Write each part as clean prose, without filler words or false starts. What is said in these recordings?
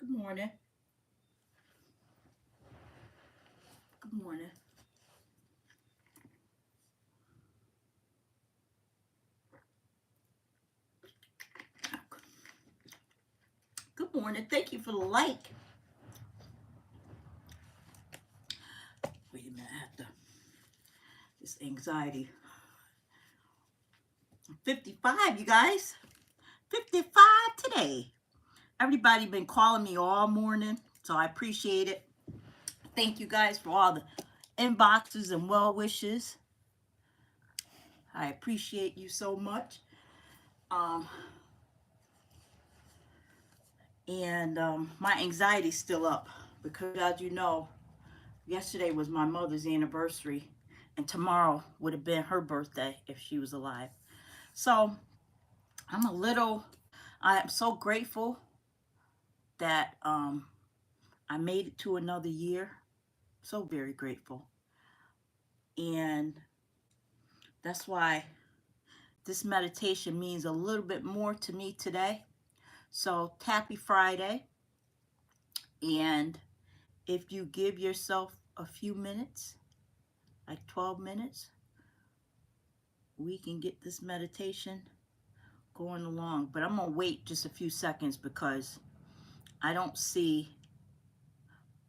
Good morning. Good morning. Good morning. Thank you for the like. Wait a minute. I have to. This anxiety. 55, you guys. 55 today. Everybody been calling me all morning, so I appreciate it. Thank you guys for all the inboxes and well wishes. I appreciate you so much. Um, and my anxiety's still up because, as you know, yesterday was my mother's anniversary, and tomorrow would have been her birthday if she was alive. So I am so grateful that I made it to another year. So very grateful. And that's why this meditation means a little bit more to me today. So happy Friday. And if you give yourself a few minutes, like 12 minutes, we can get this meditation going along. But I'm going to wait just a few seconds because I don't see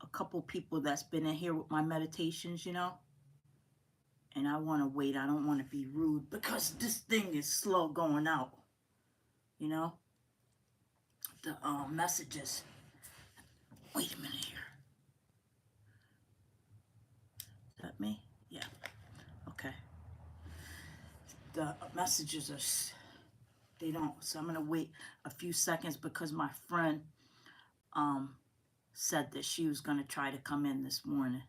a couple people that's been in here with my meditations, and I want to wait. I don't want to be rude because this thing is slow going out, you know, the messages. Wait a minute here. Is that me? Yeah. Okay. The messages they don't. So I'm going to wait a few seconds because my friend um, said that she was going to try to come in this morning.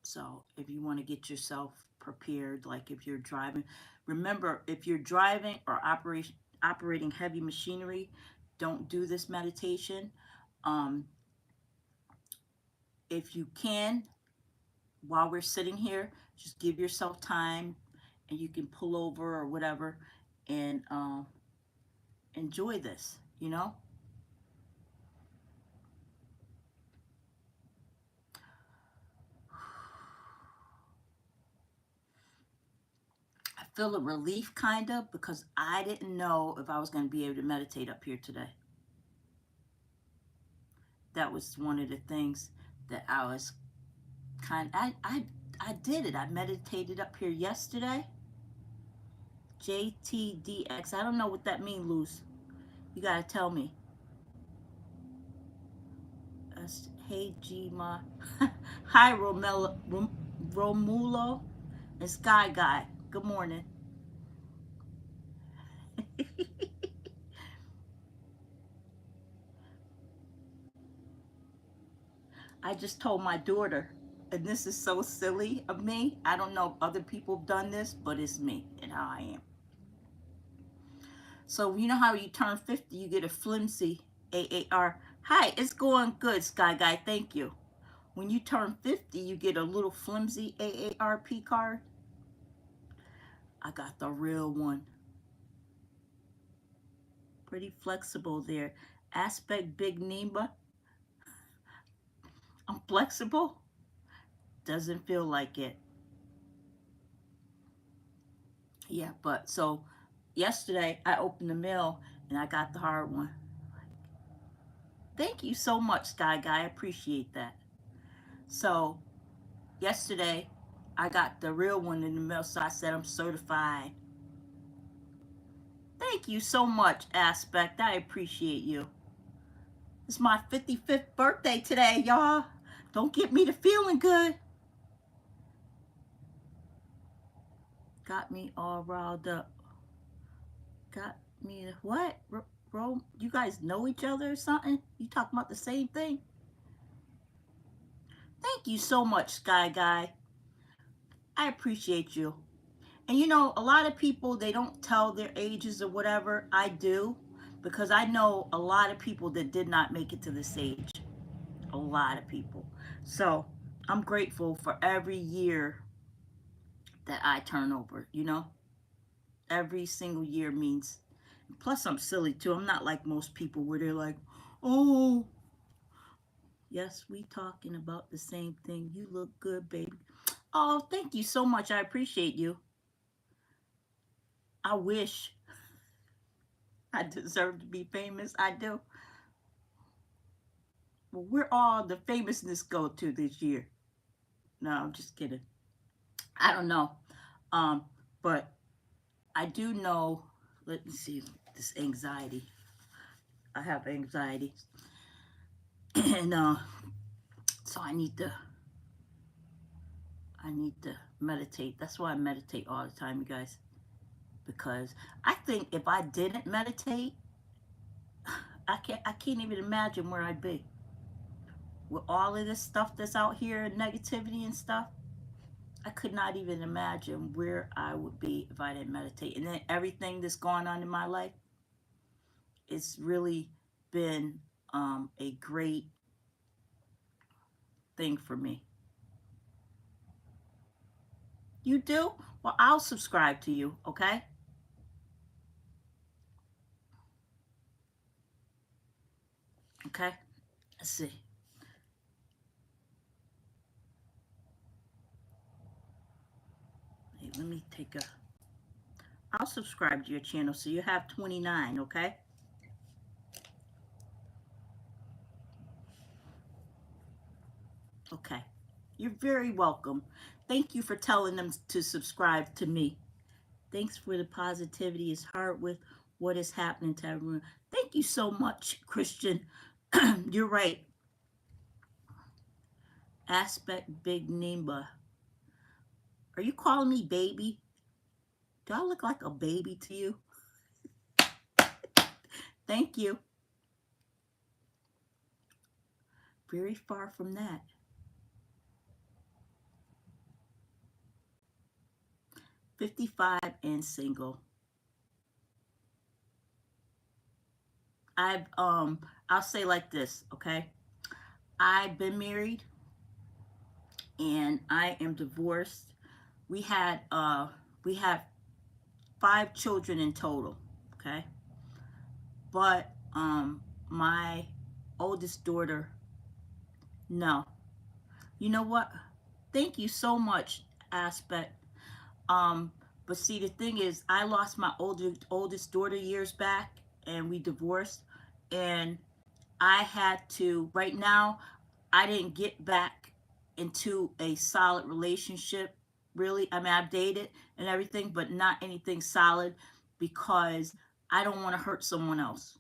So if you want to get yourself prepared, like if you're driving, remember, if you're driving or operating heavy machinery, don't do this meditation. Um, if you can, while we're sitting here, just give yourself time and you can pull over or whatever and enjoy this. I feel a relief kind of because I didn't know if I was going to be able to meditate up here today. That was one of the things that I was I did it. I meditated up here yesterday. JTDX. I don't know what that means, Luz. You gotta tell me. Hey Gma. Hi Romulo and Sky Guy. Good morning. I just told my daughter, and this is so silly of me. I don't know if other people have done this, but it's me and how I am. So you know how you turn 50, you get a flimsy AAR. Hi, it's going good, Sky Guy. Thank you. When you turn 50, you get a little flimsy AARP card. I got the real one. Pretty flexible there. Aspect Big Nima. I'm flexible. Doesn't feel like it. Yeah, but so yesterday I opened the mail and I got the hard one. Thank you so much, Sky Guy. I appreciate that. So yesterday I got the real one in the mail, so I said I'm certified. Thank you so much, Aspect. I appreciate you. It's my 55th birthday today, y'all. Don't get me to feeling good. Got me all riled up. Got me to what? You guys know each other or something? You talking about the same thing? Thank you so much, Sky Guy. I appreciate you. And a lot of people, they don't tell their ages or whatever. I do, because I know a lot of people that did not make it to this age. A lot of people. So I'm grateful for every year that I turn over. Every single year means Plus, I'm silly too. I'm not like most people where they're like, oh, yes, we talking about the same thing. You look good, baby. Oh, thank you so much. I appreciate you. I wish I deserve to be famous. I do. Well, where all the famousness go to this year? No, I'm just kidding. I don't know. Um, but I do know, let me see, this anxiety. I have anxiety. And so I need to meditate. That's why I meditate all the time, you guys. Because I think if I didn't meditate, I can't even imagine where I'd be. With all of this stuff that's out here, negativity and stuff, I could not even imagine where I would be if I didn't meditate. And then everything that's going on in my life, it's really been a great thing for me. You do? Well, I'll subscribe to you, okay? Okay? Let's see. Hey, let me take a. I'll subscribe to your channel so you have 29, okay? Okay. You're very welcome. Thank you for telling them to subscribe to me. Thanks for the positivity. It's hard with what is happening to everyone. Thank you so much, Christian. You're right. Aspect Big Nimba. Are you calling me baby? Do I look like a baby to you? Thank you. Very far from that. 55 and single. I've I'll say like this, okay? I've been married and I am divorced. We had we have 5 children in total, okay? But my oldest daughter, no. You know what? Thank you so much, Aspect. Um, but see, the thing is, I lost my oldest daughter years back, and we divorced, and I had to. Right now, I didn't get back into a solid relationship. Really, I mean, I've dated and everything, but not anything solid because I don't want to hurt someone else.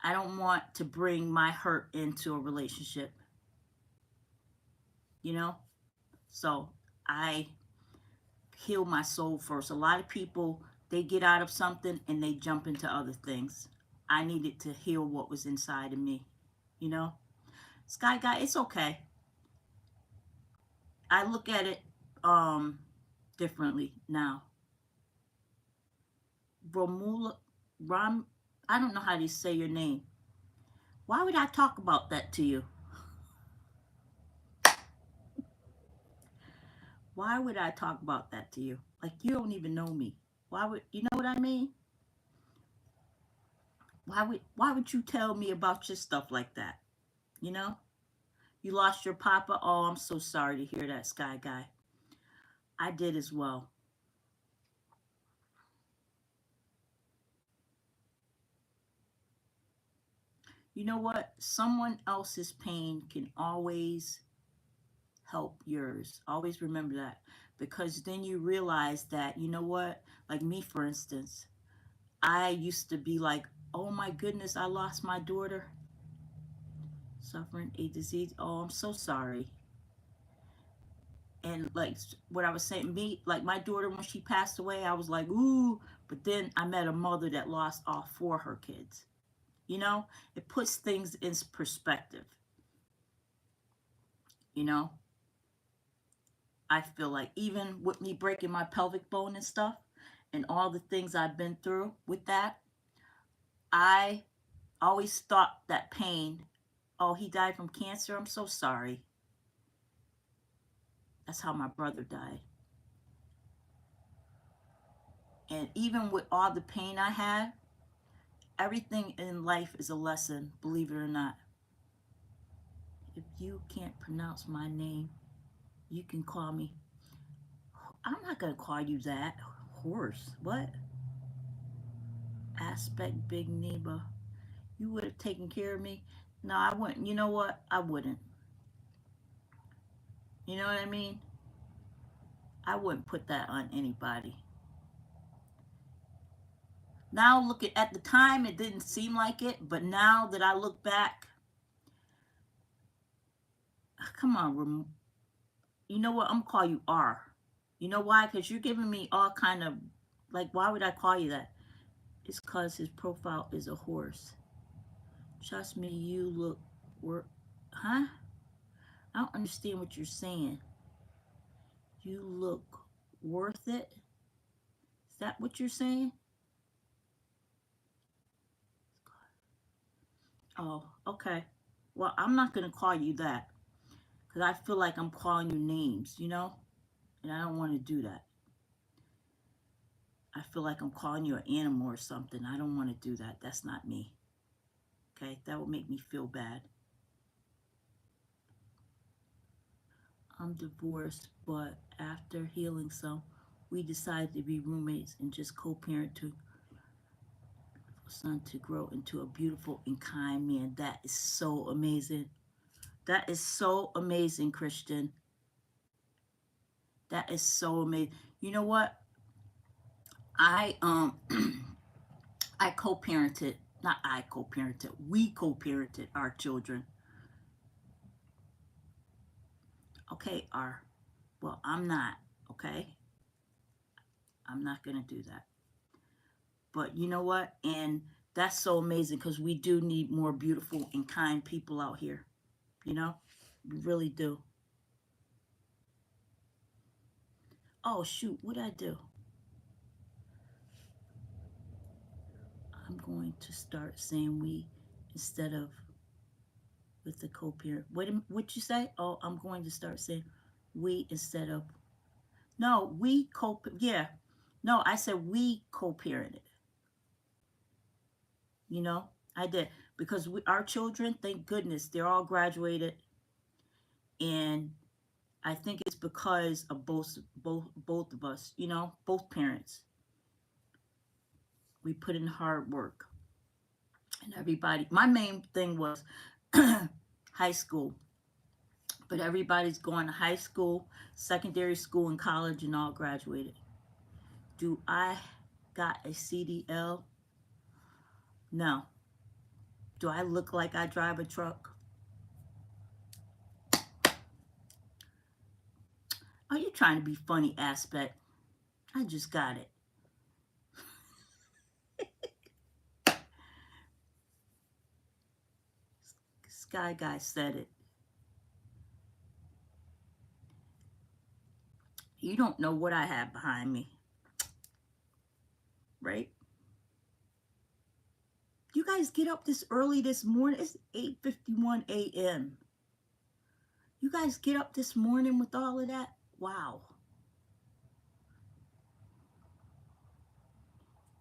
I don't want to bring my hurt into a relationship, you know? So I heal my soul first. A lot of people, they get out of something and they jump into other things. I needed to heal what was inside of me, you know? Sky Guy, it's okay. I look at it differently now. Romula, Ram, I don't know how to say your name. Why would I talk about that to you? Why would I talk about that to you? Like you don't even know me. Why would you know what I mean? Why would you tell me about your stuff like that? You know? You lost your papa? Oh, I'm so sorry to hear that, Sky Guy. I did as well. You know what? Someone else's pain can always help yours. Always remember that. Because then you realize that, you know what? Like me, for instance, I used to be like, oh my goodness, I lost my daughter suffering a disease. Oh, I'm so sorry. And like what I was saying, me, like my daughter, when she passed away, I was like, ooh. But then I met a mother that lost all 4 of her kids. You know, it puts things in perspective. You know, I feel like even with me breaking my pelvic bone and stuff and all the things I've been through with that, I always thought that pain, oh, he died from cancer. I'm so sorry. That's how my brother died. And even with all the pain I had, everything in life is a lesson, believe it or not. If you can't pronounce my name, you can call me. I'm not going to call you that. Horse. What? Aspect Big Neba. You would have taken care of me? No, I wouldn't. You know what? I wouldn't. You know what I mean? I wouldn't put that on anybody. Now look at the time, it didn't seem like it, but now that I look back, come on, you know what? I'm gonna call you R. You know why? Because you're giving me all kind of, like, why would I call you that? It's because his profile is a horse. Trust me, you look, huh? I don't understand what you're saying. You look worth it? Is that what you're saying? Oh, okay. Well, I'm not going to call you that because I feel like I'm calling you names, you know? And I don't want to do that. I feel like I'm calling you an animal or something. I don't want to do that. That's not me. Okay? That would make me feel bad. I'm divorced, but after healing some, we decided to be roommates and just co-parent to son to grow into a beautiful and kind man. That is so amazing. That is so amazing, Christian. That is so amazing. You know what? I I co-parented, not I co-parented, we co-parented our children. Okay, well, I'm not, okay? I'm not going to do that. But you know what? And that's so amazing because we do need more beautiful and kind people out here. You know? We really do. Oh, shoot. What did I do? I'm going to start saying we instead of with the co-parent. What you say? Oh, I'm going to start saying we instead of. No, yeah. No, I said we co-parented. You know, I did because our children, thank goodness, they're all graduated, and I think it's because of both of us. You know, both parents. We put in hard work, and everybody. My main thing was high school, but everybody's going to high school, secondary school, and college, and all graduated. Do I got a CDL? No. Do I look like I drive a truck? Are you trying to be funny, Aspect? I just got it. Sky Guy said it. You don't know what I have behind me, right? You guys get up this early this morning. It's 8:51 a.m. You guys get up this morning with all of that? Wow.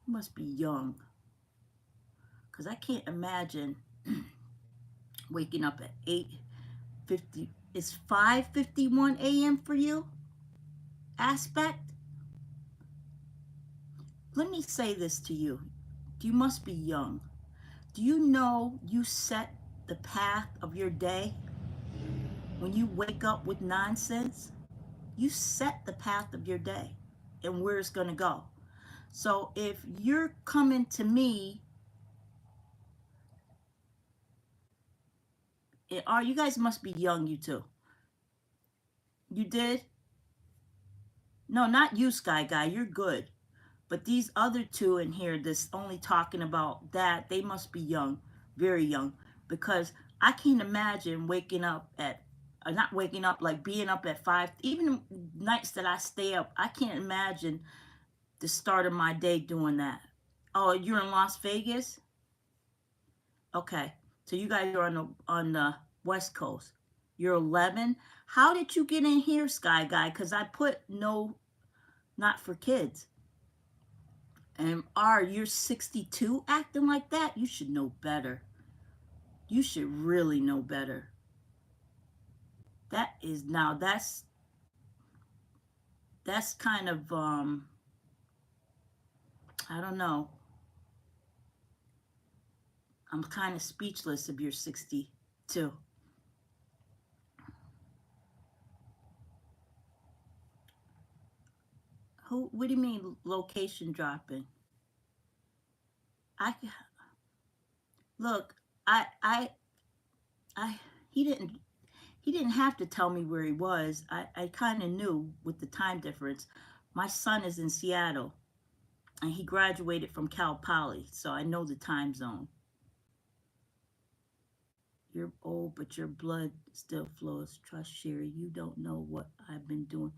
You must be young. Because I can't imagine waking up at 8:50. It's 5:51 a.m. for you? Aspect? Let me say this to you. You must be young. Do you know you set the path of your day? When you wake up with nonsense, you set the path of your day and where it's going to go. So if you're coming to me, you guys must be young, you two. You did? No, not you, Sky Guy. You're good. But these other two in here that's only talking about that, they must be young, very young. Because I can't imagine waking up at, not waking up, like being up at 5, even nights that I stay up, I can't imagine the start of my day doing that. Oh, you're in Las Vegas? Okay. So you guys are on the West Coast. You're 11. How did you get in here, Sky Guy? Because I put no, not for kids. And you're 62 acting like that? You should know better. You should really know better. That is now that's kind of I don't know. I'm kind of speechless if you're 62. Who? What do you mean location dropping? I look. I. He didn't. He didn't have to tell me where he was. I kind of knew with the time difference. My son is in Seattle, and he graduated from Cal Poly, so I know the time zone. You're old, but your blood still flows. Trust Sherry. You don't know what I've been doing.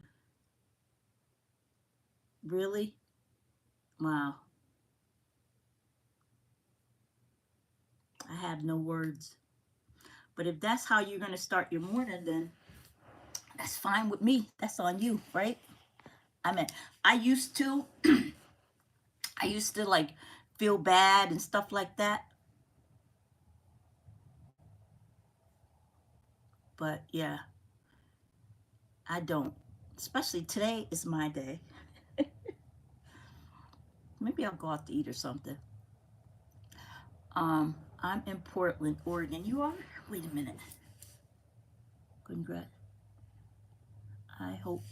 Really? Wow. I have no words. But if that's how you're going to start your morning, then that's fine with me. That's on you, right? I mean, I used to, I used to like feel bad and stuff like that. But yeah, I don't. Especially today is my day. Maybe I'll go out to eat or something. I'm in Portland, Oregon. You are? Wait a minute. Congrats. I hope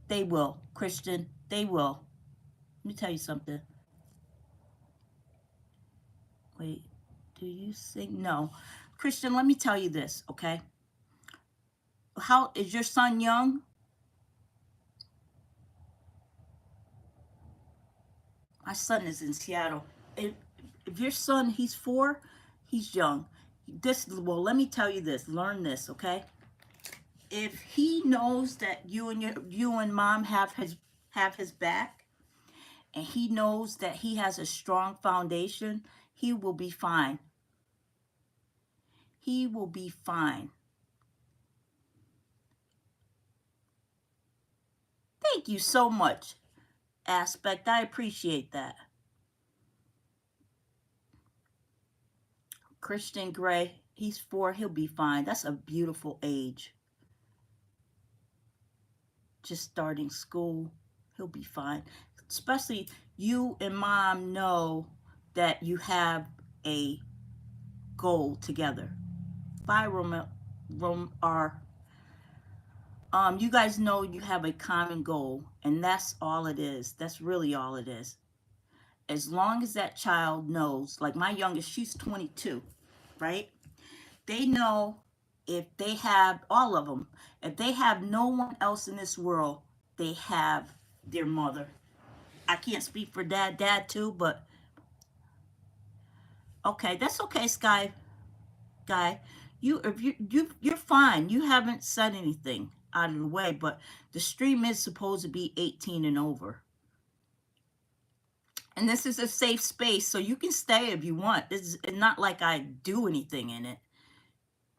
they will, Christian. They will. Let me tell you something. Wait, do you sing? No. Christian, let me tell you this, okay? How is your son young? My son is in Seattle. If your son, he's 4, he's young. Well, let me tell you this. Learn this, okay? If he knows that you and mom have his back, and he knows that he has a strong foundation, he will be fine. He will be fine. Thank you so much, Aspect. I appreciate that. Christian Gray, he's 4, he'll be fine. That's a beautiful age. Just starting school, he'll be fine. Especially you and mom know that you have a goal together. Bye, are you guys know you have a common goal, and that's all it is. That's really all it is. As long as that child knows, like my youngest, she's 22, right? They know if they have, all of them, if they have no one else in this world, they have their mother. I can't speak for dad too, but okay, that's okay, Sky guy. You're fine. You haven't said anything out of the way, but the stream is supposed to be 18 and over. And this is a safe space, so you can stay if you want. It's not like I do anything in it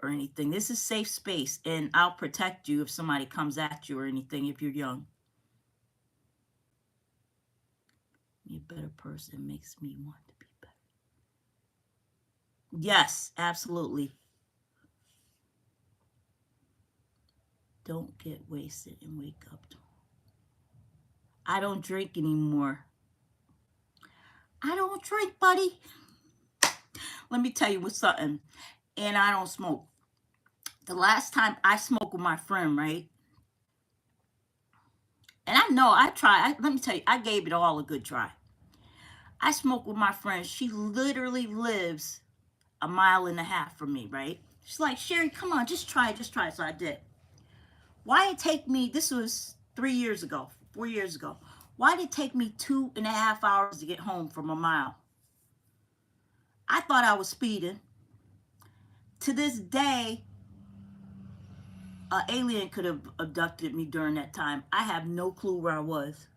or anything. This is safe space, and I'll protect you if somebody comes at you or anything if you're young. Be a better person makes me want to be better. Yes, absolutely. Don't get wasted and wake up. I don't drink anymore. I don't drink, buddy. Let me tell you what's something. And I don't smoke. The last time I smoked with my friend, right? And I know I tried. Let me tell you, I gave it all a good try. I smoked with my friend. She literally lives a mile and a half from me, right? She's like, Sherry, come on, just try it, just try it. So I did. Why it take me, this was 3 years ago, 4 years ago. Why did it take me 2.5 hours to get home from a mile? I thought I was speeding. To this day, an alien could have abducted me during that time. I have no clue where I was.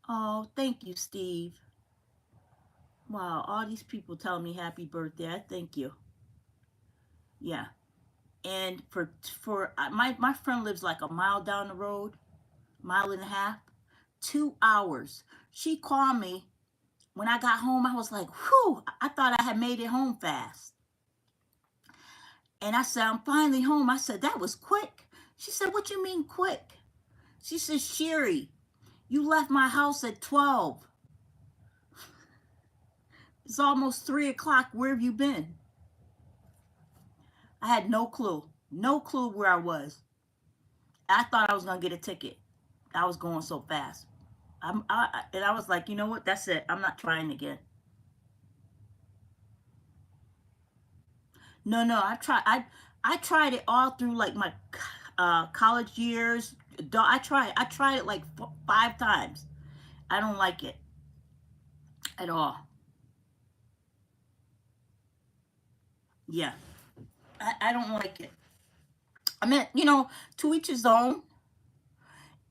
Oh, thank you, Steve. Wow, all these people tell me happy birthday. I thank you. Yeah. And my friend lives like a mile down the road, mile and a half, 2 hours. She called me when I got home. I was like, whew, I thought I had made it home fast. And I said, I'm finally home. I said, that was quick. She said, what you mean quick? She said, Sherry, you left my house at 12. It's almost 3 o'clock. Where have you been? I had no clue. No clue where I was. I thought I was going to get a ticket. I was going so fast. And I was like, you know what? That's it. I'm not trying again. No, I tried it all through like my college years. I tried it like 5 times. I don't like it at all. Yeah, I don't like it. I mean, to each his own.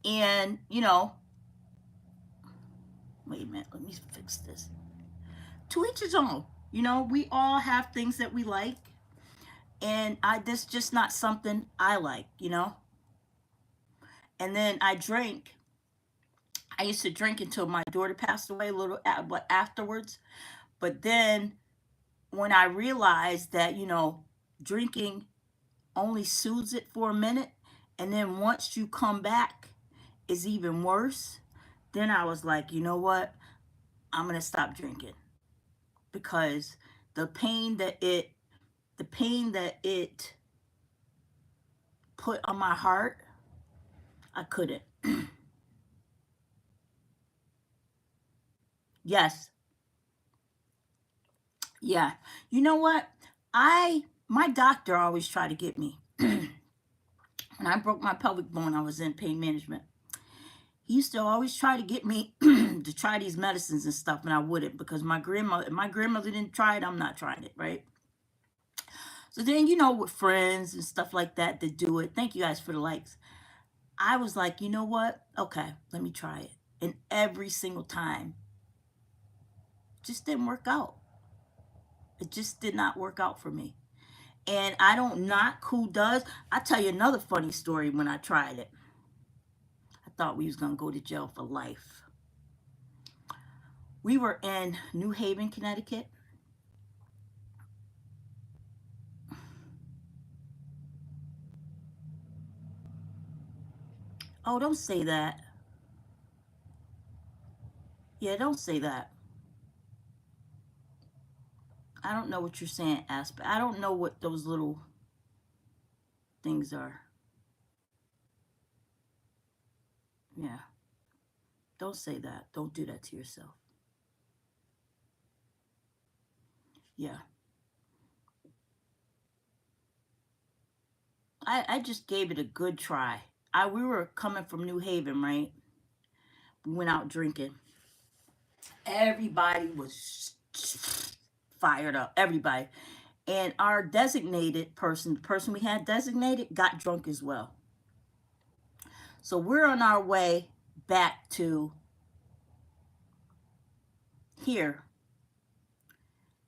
And, wait a minute, let me fix this. To each his own. We all have things that we like. And this just not something I like. And then I drank. I used to drink until my daughter passed away a little afterwards. But then when I realized that, drinking only soothes it for a minute, and then once you come back, it's even worse, then I was like, you know what? I'm going to stop drinking, because the pain that it put on my heart, I couldn't. Yes. Yeah. You know what? My doctor always tried to get me. When I broke my pelvic bone, I was in pain management. He used to always try to get me to try these medicines and stuff, and I wouldn't, because my grandmother didn't try it, I'm not trying it, right? So then, with friends and stuff like that do it. Thank you guys for the likes. I was like, you know what? Okay, let me try it. And every single time, just didn't work out. It just did not work out for me. And I don't knock who does. I'll tell you another funny story when I tried it. I thought we was going to go to jail for life. We were in New Haven, Connecticut. Oh, don't say that. Yeah, don't say that. I don't know what you're saying, Aspen. I don't know what those little things are. Yeah. Don't say that. Don't do that to yourself. Yeah. I just gave it a good try. We were coming from New Haven, right? We went out drinking. Everybody was fired up. Everybody. And our designated person, the person we had designated, got drunk as well. So we're on our way back to here.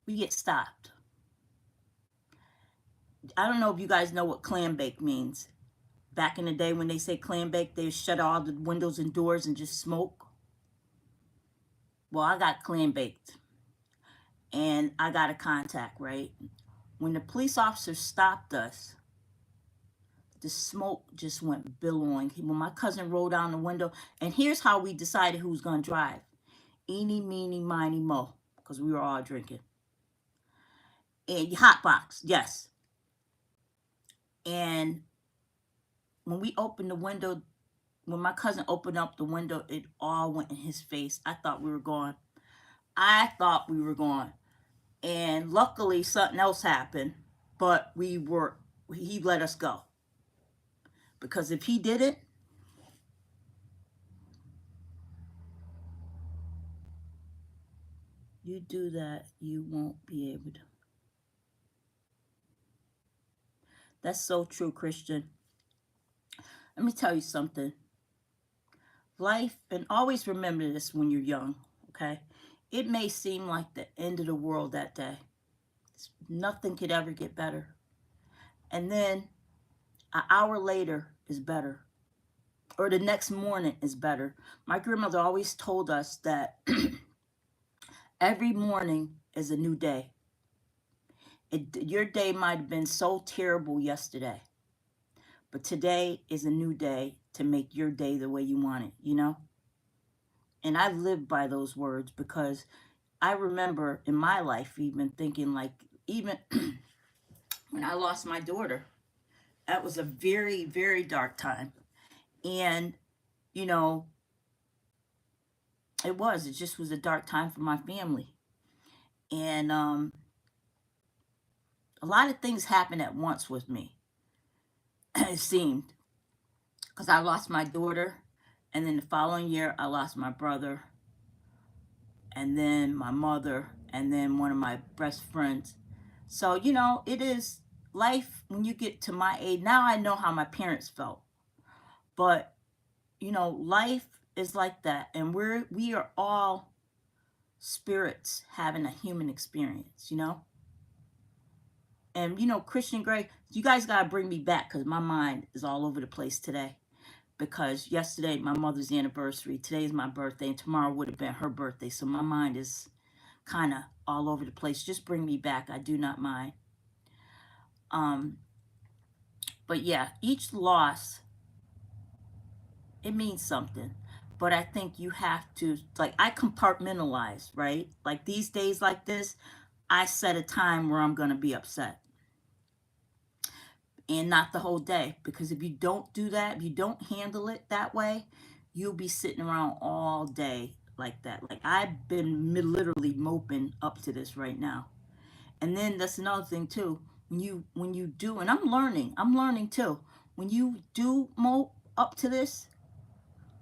We get stopped. I don't know if you guys know what clam bake means. Back in the day when they say clam bake, they shut all the windows and doors and just smoke. Well, I got clam baked. And I got a contact, right? When the police officers stopped us, the smoke just went billowing. When my cousin rolled down the window, and here's how we decided who was going to drive. Eeny, meeny, miny, mo, because we were all drinking. And hot box, yes. And when we opened the window, when my cousin opened up the window, it all went in his face. I thought we were gone. And luckily something else happened, but he let us go. Because if he didn't, you do that, you won't be able to. That's so true, Christian. Let me tell you something. Life, and always remember this when you're young, okay? It may seem like the end of the world that day. Nothing could ever get better. And then An hour later is better, or the next morning is better. My grandmother always told us that every morning is a new day. Your day might have been so terrible yesterday, but today is a new day to make your day the way you want it, you know? And I live by those words because I remember in my life even thinking like, even when I lost my daughter, that was a very, very dark time. And, you know, it just was a dark time for my family. And a lot of things happened at once with me, it seemed, because I lost my daughter. And then the following year, I lost my brother, and then my mother, and then one of my best friends. So, you know, it is life when you get to my age. Now I know how my parents felt. But, you know, life is like that. And we are all spirits having a human experience, you know? And, you know, Christian Grey, you guys got to bring me back because my mind is all over the place today. Because yesterday, my mother's anniversary, today's my birthday, and tomorrow would have been her birthday. So my mind is kind of all over the place. Just bring me back. I do not mind. Um, but yeah, each loss, it means something. But I think you have to, like, I compartmentalize, right? Like these days like this, I set a time where I'm going to be upset and not the whole day. Because if you don't do that, if you don't handle it that way, you'll be sitting around all day like that. Like I've been literally moping up to this right now. And then that's another thing too. When you do, and I'm learning too. When you do mope up to this,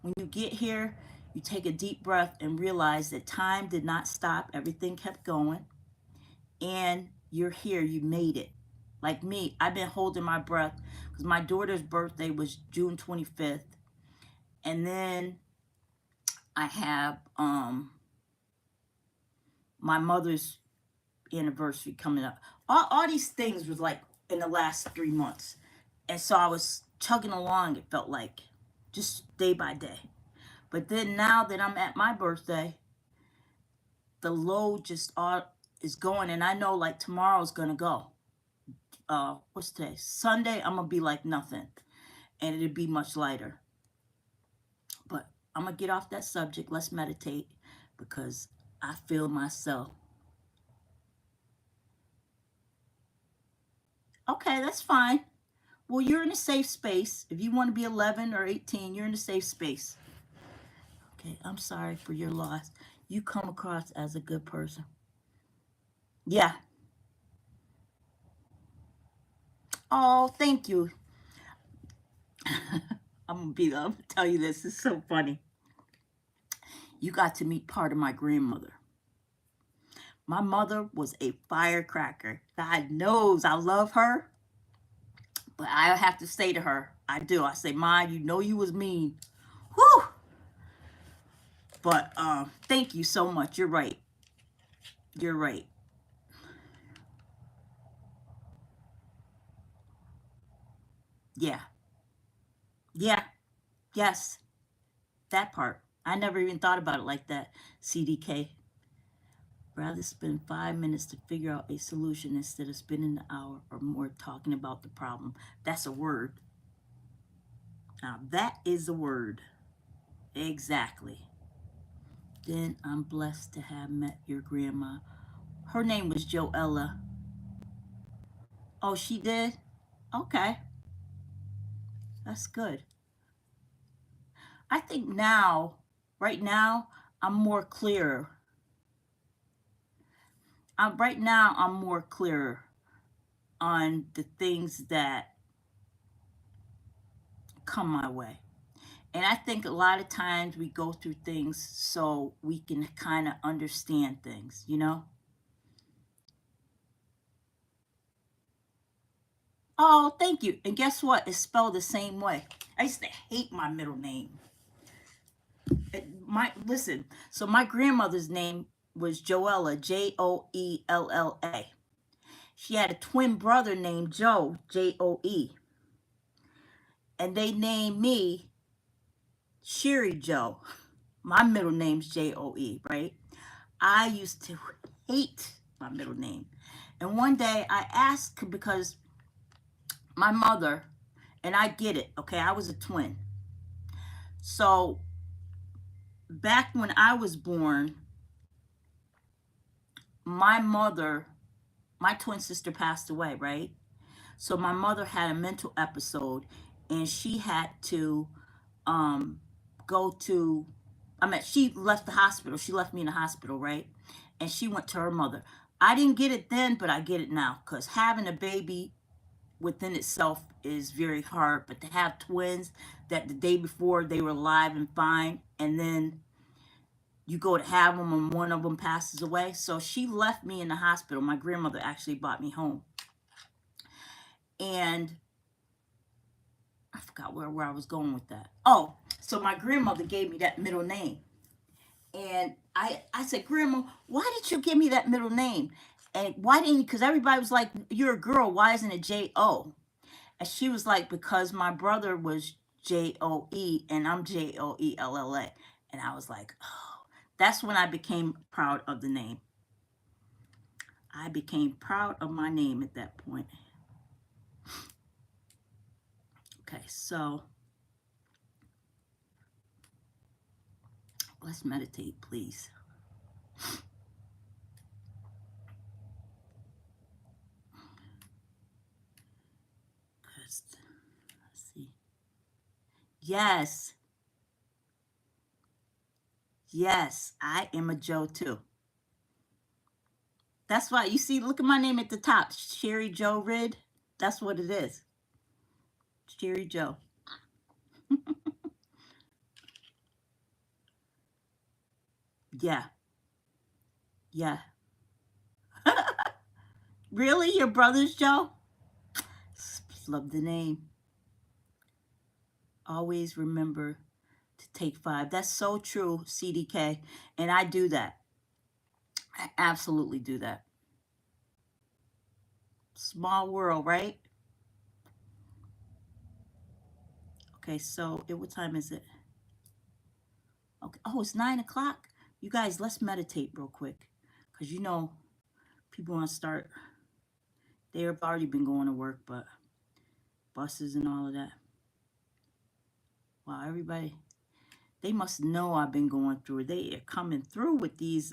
when you get here, you take a deep breath and realize that time did not stop. Everything kept going. And you're here. You made it. Like me, I've been holding my breath because my daughter's birthday was June 25th. And then I have my mother's anniversary coming up. All these things was like in the last 3 months. And so I was chugging along, it felt like, just day by day. But then now that I'm at my birthday, the load just is going. And I know like tomorrow's going to go. What's today? Sunday, I'm going to be like nothing. And it'll be much lighter. But I'm going to get off that subject. Let's meditate because I feel myself. Okay, that's fine. Well, you're in a safe space. If you want to be 11 or 18, you're in a safe space. Okay, I'm sorry for your loss. You come across as a good person. Yeah. Oh, thank you. I'm gonna tell you this. It's so funny. You got to meet part of my grandmother. My mother was a firecracker. God knows I love her, but I have to say to her, I do. I say, Ma, you know you was mean. Whew. But thank you so much. You're right. You're right. Yeah. Yeah. Yes. That part. I never even thought about it like that. CDK. Rather spend 5 minutes to figure out a solution instead of spending an hour or more talking about the problem. That's a word. Now, that is a word. Exactly. Then I'm blessed to have met your grandma. Her name was Joella. Oh, she did? Okay. That's good. I think now, right now, I'm more clear. Right now, I'm more clear on the things that come my way. And I think a lot of times we go through things so we can kind of understand things, you know? Oh, thank you. And guess what? It's spelled the same way. I used to hate my middle name. Listen, so my grandmother's name was Joella, Joella. She had a twin brother named Joe, Joe. and they named me Sherry Joe. My middle name's Joe, right? I used to hate my middle name. And one day I asked, because my mother, and I get it, okay, I was a twin. So back when I was born, my mother, my twin sister passed away, right? So my mother had a mental episode, and she had to um, go to, she left the hospital. She left me in the hospital, right? And she went to her mother. I didn't get it then, but I get it now, because having a baby within itself is very hard. But to have twins that the day before they were alive and fine, and then you go to have them and one of them passes away. So she left me in the hospital. My grandmother actually brought me home. And I forgot where I was going with that. Oh, so my grandmother gave me that middle name. And I said, Grandma, why did you give me that middle name? And why didn't you? Because everybody was like, you're a girl. Why isn't it J-O? And she was like, because my brother was J-O-E and I'm J-O-E-L-L-A. And I was like, oh, that's when I became proud of the name. I became proud of my name at that point. Okay, so let's meditate, please. Let's see. Yes. Yes, I am a Joe too. That's why, you see, look at my name at the top, Sherry Joe Rid. That's what it is. Sherry Joe. Yeah. Yeah. Really? Your brother's Joe? Love the name. Always remember to take 5. That's so true, CDK. And I do that. I absolutely do that. Small world, right? Okay, so what time is it? Okay. Oh, it's 9 o'clock. You guys, let's meditate real quick. Because you know, people want to start. They've already been going to work, but buses and all of that. Wow, everybody, they must know I've been going through it. They are coming through with these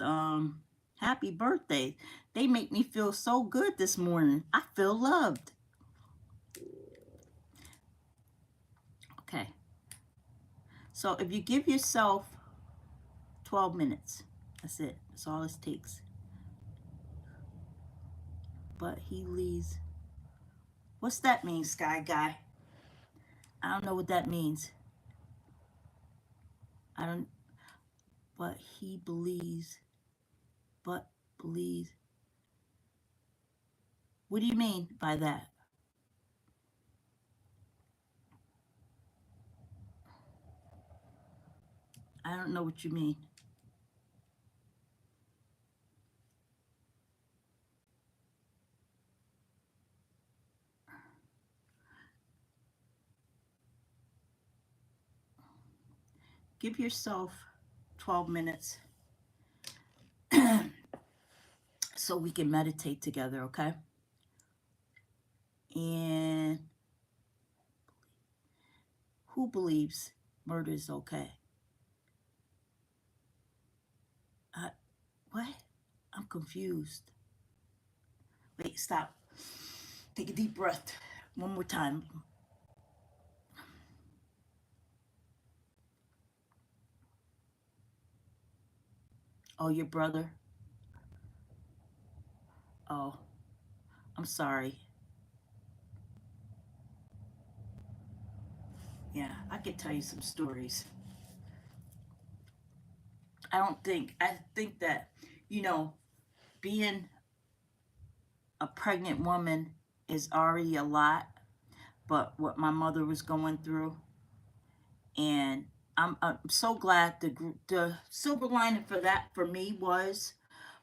happy birthdays. They make me feel so good this morning. I feel loved. Okay. So if you give yourself 12 minutes, that's it. That's all it takes. But he leaves. What's that mean, Sky Guy? I don't know what that means. I don't. But he believes. But believes. What do you mean by that? I don't know what you mean. Give yourself 12 minutes so we can meditate together, okay? And who believes murder is okay? What? I'm confused. Wait, stop. Take a deep breath. One more time. Oh, your brother? Oh, I'm sorry. Yeah, I could tell you some stories. I think that, you know, being a pregnant woman is already a lot, but what my mother was going through, and I'm so glad the silver lining for that for me was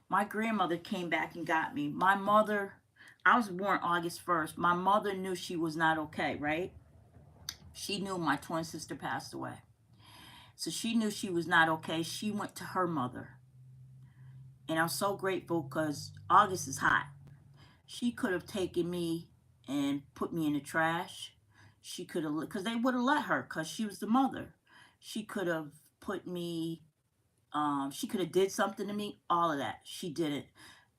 my grandmother came back and got me. My mother, I was born August 1st. My mother knew she was not okay, right? She knew my twin sister passed away. So she knew she was not okay. She went to her mother. And I'm so grateful because August is hot. She could have taken me and put me in the trash. She could have, because they would have let her, because she was the mother. She could have put me, she could have did something to me. All of that. She didn't.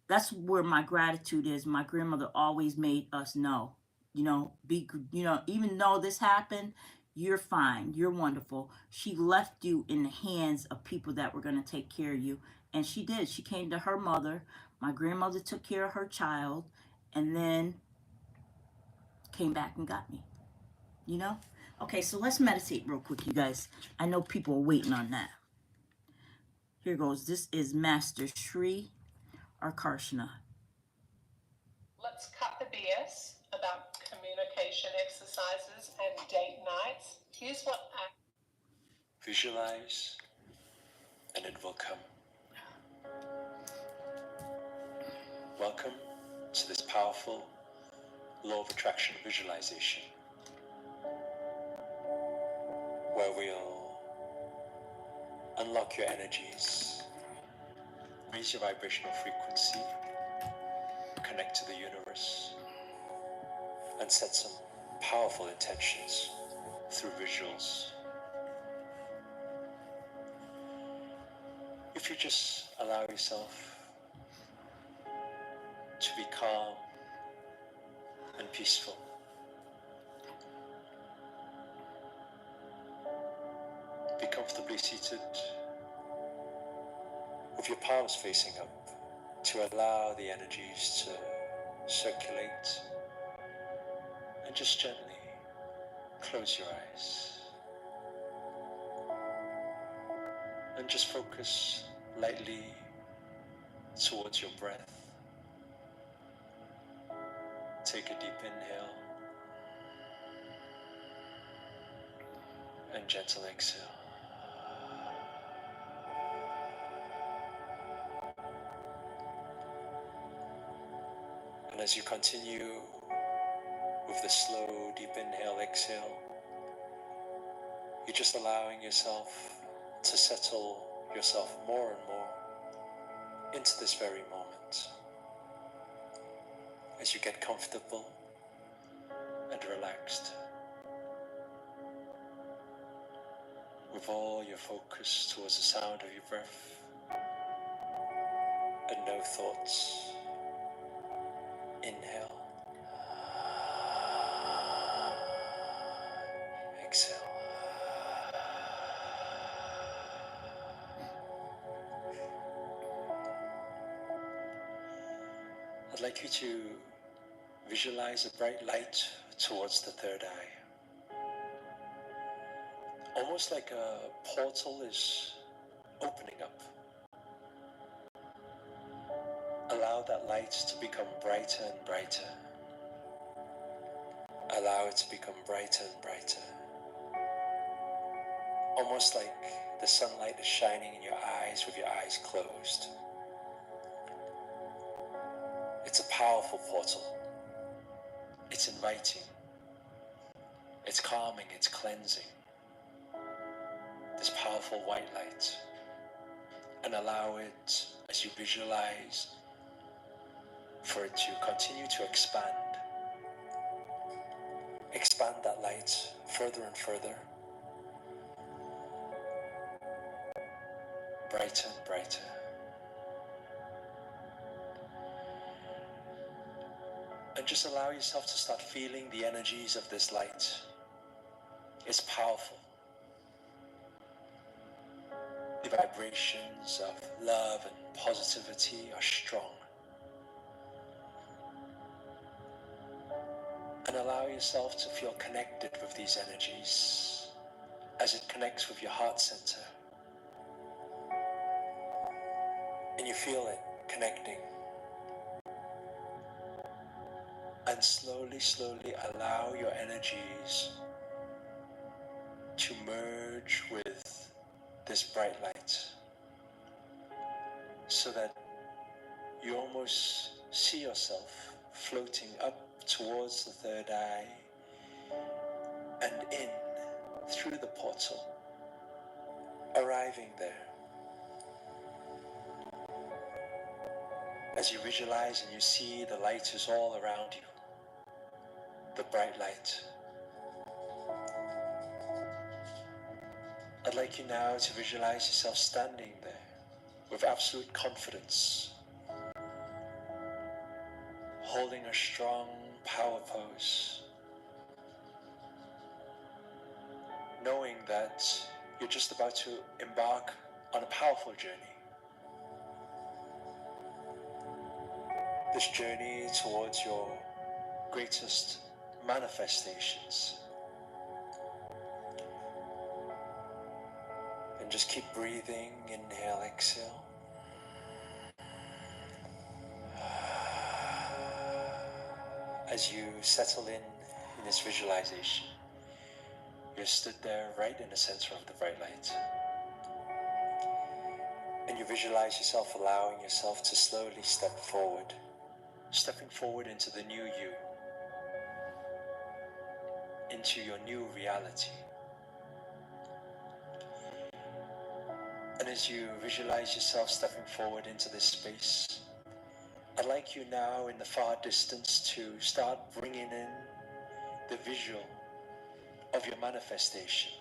That's where my gratitude is. My grandmother always made us know, even though this happened, you're fine, you're wonderful. She left you in the hands of people that were going to take care of you. And she did. She came to her mother. My grandmother took care of her child and then came back and got me, you know? Okay, so let's meditate real quick, you guys. I know people are waiting on that. Here goes. This is Master Sri Arkarshna. Let's cut the BS about communication exercises and date nights. Here's what I visualize, and it will come. Welcome to this powerful law of attraction visualization, where we'll unlock your energies, raise your vibrational frequency, connect to the universe, and set some powerful intentions through visuals. If you just allow yourself to be calm and peaceful, be comfortably seated with your palms facing up to allow the energies to circulate, and just gently close your eyes and just focus lightly towards your breath. Take a deep inhale and gentle exhale. And as you continue with the slow, deep inhale, exhale, you're just allowing yourself to settle yourself more and more into this very moment. As you get comfortable and relaxed, with all your focus towards the sound of your breath and no thoughts. Inhale. Exhale. I'd like you to visualize a bright light towards the third eye. Almost like a portal is opening up. Allow that light to become brighter and brighter. Allow it to become brighter and brighter. Almost like the sunlight is shining in your eyes with your eyes closed. It's a powerful portal. It's inviting. It's calming. It's cleansing. This powerful white light. And allow it, as you visualize, for it to continue to expand. Expand that light further and further. Brighter and brighter. And just allow yourself to start feeling the energies of this light. It's powerful. The vibrations of love and positivity are strong. And allow yourself to feel connected with these energies as it connects with your heart center. And you feel it connecting. And slowly, slowly allow your energies to merge with this bright light, so that you almost see yourself floating up towards the third eye and in through the portal, arriving there. As you visualize and you see the light is all around you, the bright light. I'd like you now to visualize yourself standing there with absolute confidence, holding a strong power pose, knowing that you're just about to embark on a powerful journey. This journey towards your greatest manifestations. And just keep breathing, inhale, exhale. As you settle in this visualization, you're stood there right in the center of the bright light. And you visualize yourself allowing yourself to slowly step forward, stepping forward into the new you, into your new reality. And as you visualize yourself stepping forward into this space, I'd like you now in the far distance to start bringing in the visual of your manifestation.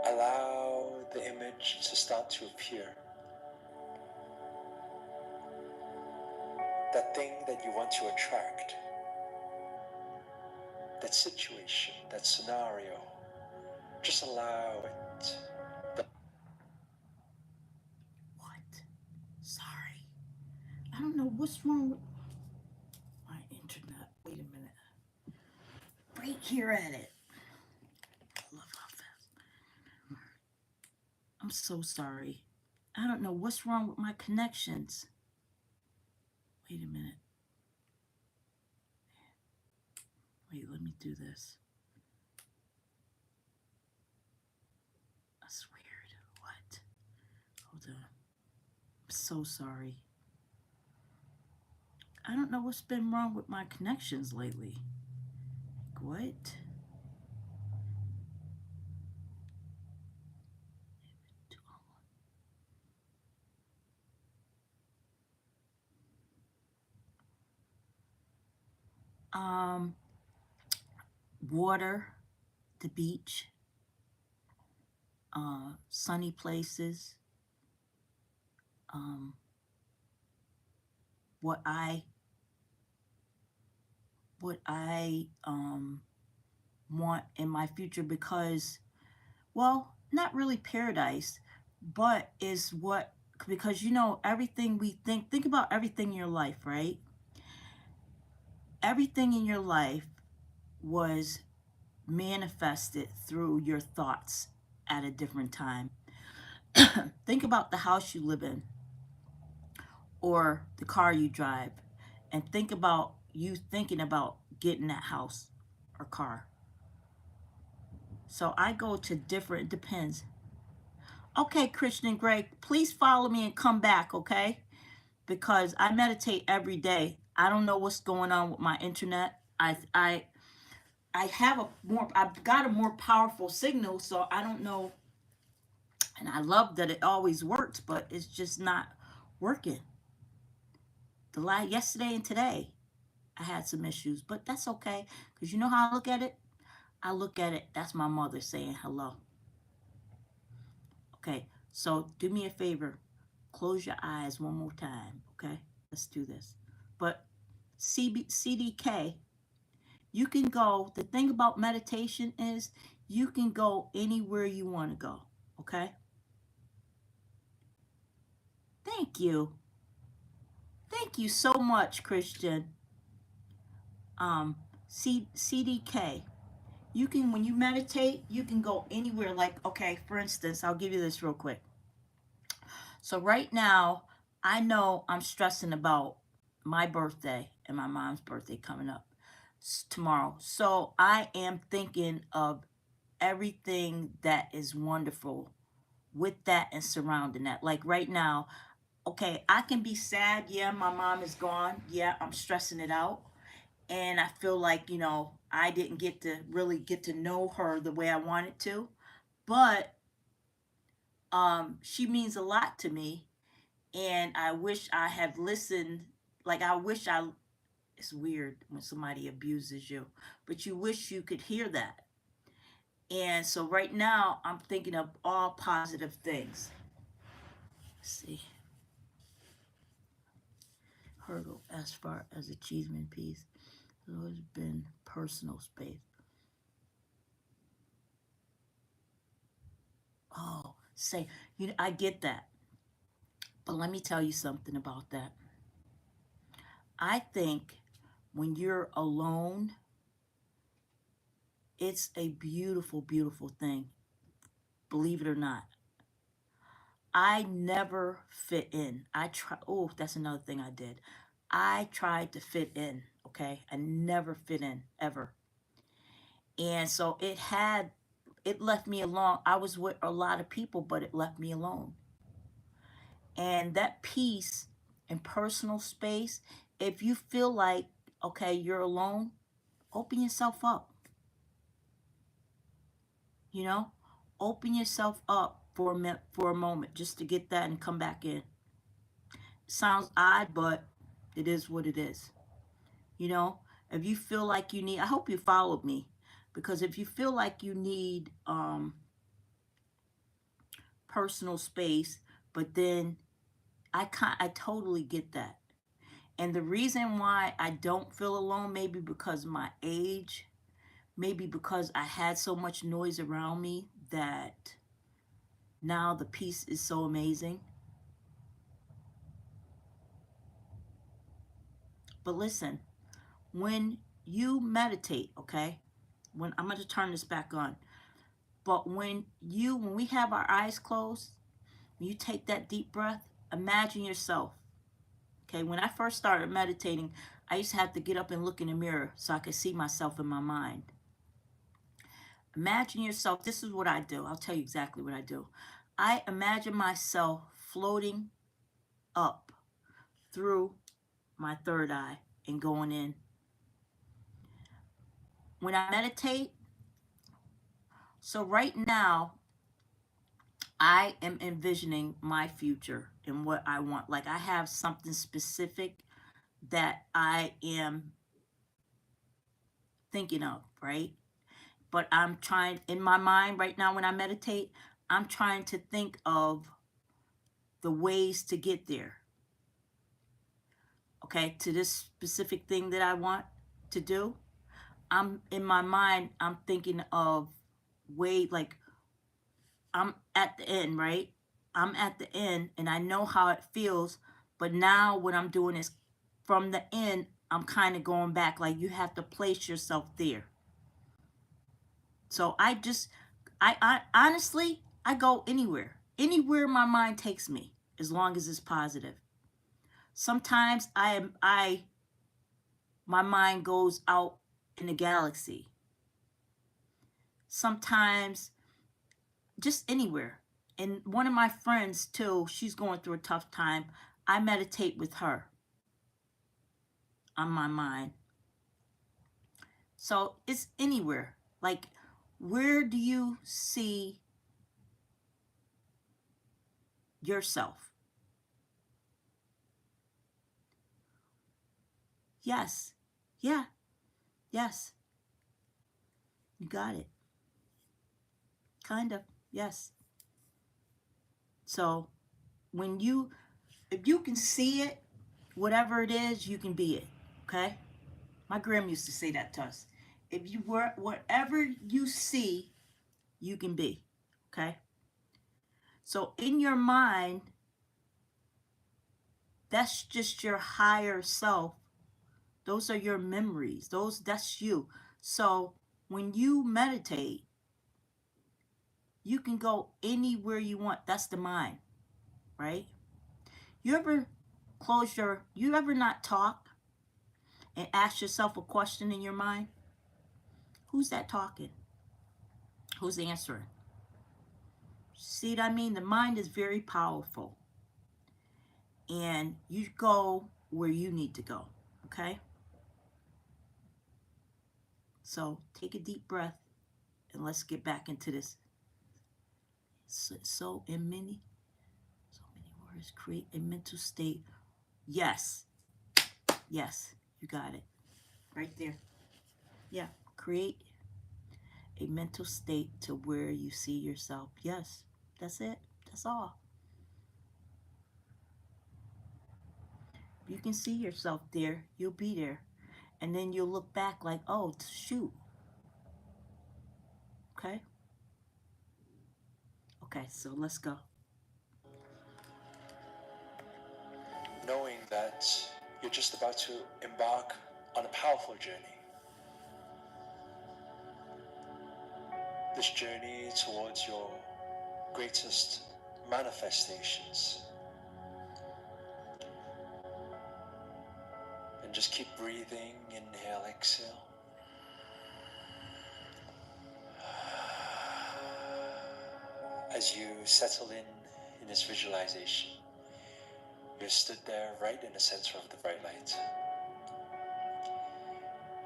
Allow the image to start to appear. That thing that you want to attract, that situation, that scenario, just allow it. What? Sorry. I don't know what's wrong with my internet. Wait a minute. Right here at it. I love how fast. I'm so sorry. I don't know what's wrong with my connections. Wait a minute. Wait, let me do this. That's weird. What? Hold on. I'm so sorry. I don't know what's been wrong with my connections lately. What? Water, the beach, sunny places, what I want in my future, because, well, not really paradise, but is what, because you know, everything we think about everything in your life, right? Everything in your life was manifested through your thoughts at a different time. Think about the house you live in or the car you drive, and think about you thinking about getting that house or car. So I go to different, depends. Okay, Christian Gray, please follow me and come back, okay? Because I meditate every day. I don't know what's going on with my internet. I've got a more powerful signal, so I don't know. And I love that it always works, but it's just not working. Yesterday and today, I had some issues, but that's okay. Because you know how I look at it? I look at it, that's my mother saying hello. Okay, so do me a favor. Close your eyes one more time, okay? Let's do this. But CDK, you can go, the thing about meditation is you can go anywhere you want to go, okay? Thank you. Thank you so much, Christian. CDK, you can, when you meditate, you can go anywhere. Like, okay, for instance, I'll give you this real quick. So right now, I know I'm stressing about my birthday and my mom's birthday coming up tomorrow. So I am thinking of everything that is wonderful with that and surrounding that. Like right now, okay, I can be sad. Yeah, my mom is gone. Yeah, I'm stressing it out. and I feel like, I didn't really get to know her the way I wanted to. But she means a lot to me, and I wish I had listened. Like, I wish I it's weird when somebody abuses you, but you wish you could hear that. And so right now I'm thinking of all positive things. Let's see. Hurdle as far as achievement piece. There's always been personal space. Oh, say, I get that. But let me tell you something about that. I think when you're alone, it's a beautiful, beautiful thing. Believe it or not. I never fit in. That's another thing I did. I tried to fit in, okay? I never fit in, ever. And so it left me alone. I was with a lot of people, but it left me alone. And that peace and personal space, if you feel like, okay, you're alone, open yourself up. Open yourself up for a moment just to get that and come back in. Sounds odd, but it is what it is. If you feel like you need, I hope you followed me, because if you feel like you need personal space, but then I totally get that. And the reason why I don't feel alone, maybe because of my age, maybe because I had so much noise around me that now the peace is so amazing. But listen, when you meditate, okay, I'm going to turn this back on. But when we have our eyes closed, when you take that deep breath, imagine yourself. Okay, when I first started meditating, I used to have to get up and look in the mirror so I could see myself in my mind. Imagine yourself. This is what I do. I'll tell you exactly what I do. I imagine myself floating up through my third eye and going in. When I meditate, so right now, I am envisioning my future and what I want. Like, I have something specific that I am thinking of, right? But I'm trying, in my mind right now when I meditate, I'm trying to think of the ways to get there. Okay, to this specific thing that I want to do. In my mind, I'm thinking of like, I'm at the end, right? I'm at the end and I know how it feels, but now what I'm doing is from the end, I'm kind of going back. Like, you have to place yourself there. So I honestly, I go anywhere my mind takes me, as long as it's positive. Sometimes my mind goes out in the galaxy. Sometimes just anywhere. And one of my friends too, she's going through a tough time. I meditate with her on my mind. So it's anywhere. Like, where do you see yourself? Yes. Yeah. Yes. You got it. Kind of. Yes. So if you can see it, whatever it is, you can be it. Okay? My grandma used to say that to us. If you were, whatever you see, you can be. Okay? So in your mind, that's just your higher self. Those are your memories. That's you. So when you meditate, you can go anywhere you want. That's the mind, right? You ever not talk and ask yourself a question in your mind? Who's that talking? Who's answering? See what I mean? The mind is very powerful. And you go where you need to go, okay? So take a deep breath and let's get back into this. So many words, create a mental state. Yes, you got it. Right there. Yeah, create a mental state to where you see yourself. Yes, that's it. That's all. You can see yourself there, you'll be there. And then you'll look back like, oh, shoot. Okay? Okay, so let's go. Knowing that you're just about to embark on a powerful journey. This journey towards your greatest manifestations. And just keep breathing, inhale, exhale. As you settle in this visualization, you're stood there right in the center of the bright light.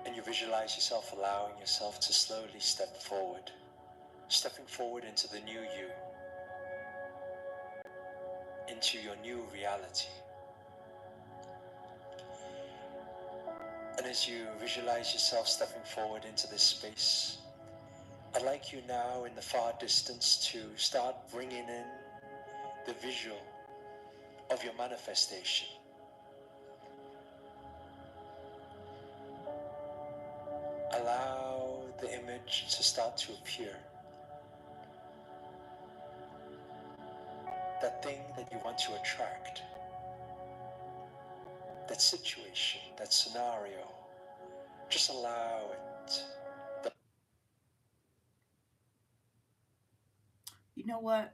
And you visualize yourself allowing yourself to slowly step forward, stepping forward into the new you, into your new reality. And as you visualize yourself stepping forward into this space, I'd like you now in the far distance to start bringing in the visual of your manifestation. Allow the image to start to appear. That thing that you want to attract, that situation, that scenario, just allow it. You know what?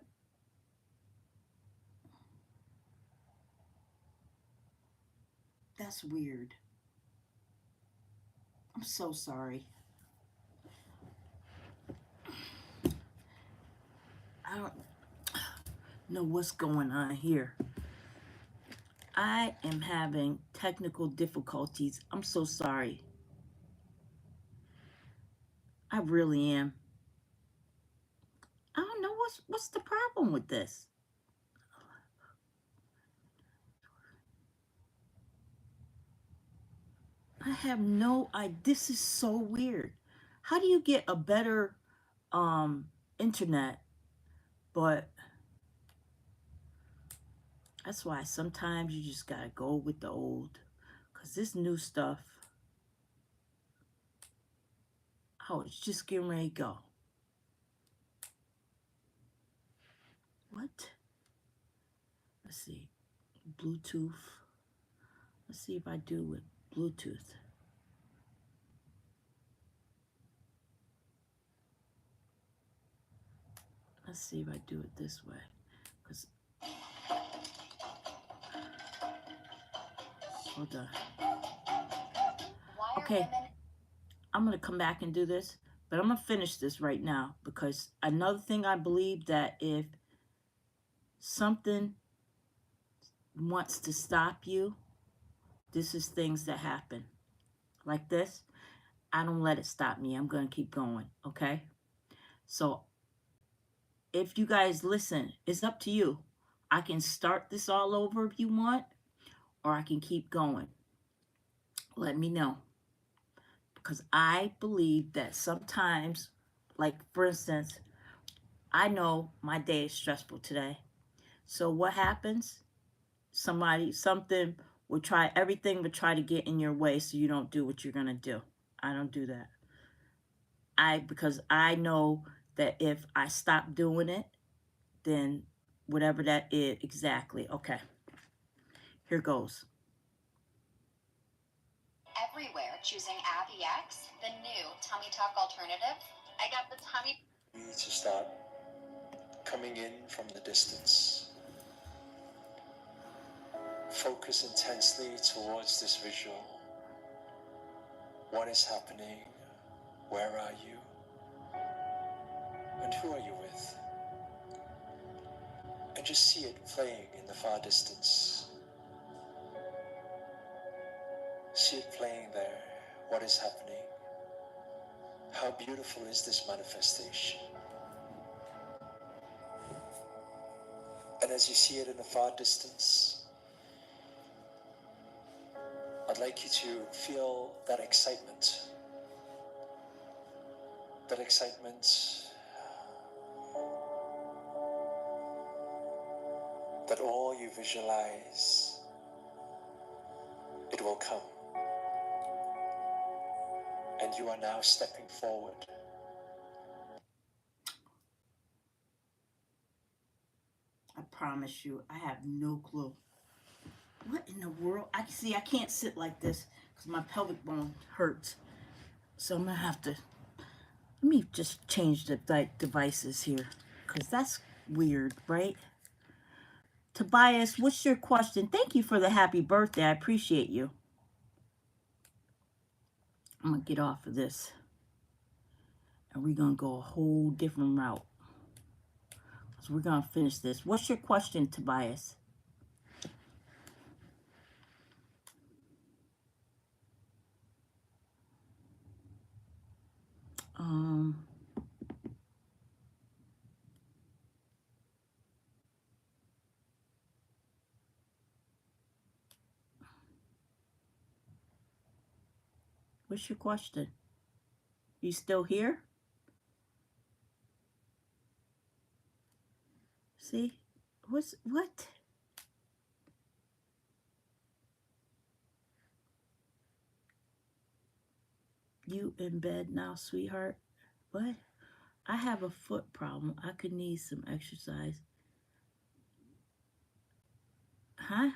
That's weird. I'm so sorry. I don't know what's going on here. I am having technical difficulties. I'm so sorry. I really am. I don't know what's the problem with this. I have no idea. This is so weird. How do you get a better internet? But that's why sometimes you just gotta go with the old. Cause this new stuff, oh, it's just getting ready to go. What? Let's see. Bluetooth. Let's see if I do with Bluetooth. Let's see if I do it this way. Cause hold on. Okay. I'm gonna come back and do this, but I'm gonna finish this right now because another thing I believe that if something wants to stop you, this is things that happen. Like this, I don't let it stop me. I'm gonna keep going, okay? So if you guys listen, it's up to you. I can start this all over if you want, or I can keep going. Let me know. Because I believe that sometimes, like for instance, I know my day is stressful today. So what happens? Something will try, everything will try to get in your way so you don't do what you're going to do. I don't do that. Because I know that if I stop doing it, then whatever that is, exactly. Okay. Here goes. Everywhere choosing AbbieX, the new Tummy Talk alternative. I got the tummy. You need to start coming in from the distance. Focus intensely towards this visual. What is happening? Where are you? And who are you with? And just see it playing in the far distance. See it playing there. What is happening? How beautiful is this manifestation? And as you see it in the far distance, I'd like you to feel that excitement. That excitement that all you visualize, it will come. And you are now stepping forward. I promise you, I have no clue. What in the world? I see. I can't sit like this because my pelvic bone hurts. So I'm gonna have to. Let me just change the devices here, because that's weird, right? Tobias, what's your question? Thank you for the happy birthday. I appreciate you. I'm gonna get off of this, and we're gonna go a whole different route. So we're gonna finish this. What's your question, Tobias? What's your question? You still here? See? What? You in bed now, sweetheart? What? I have a foot problem. I could need some exercise. Huh?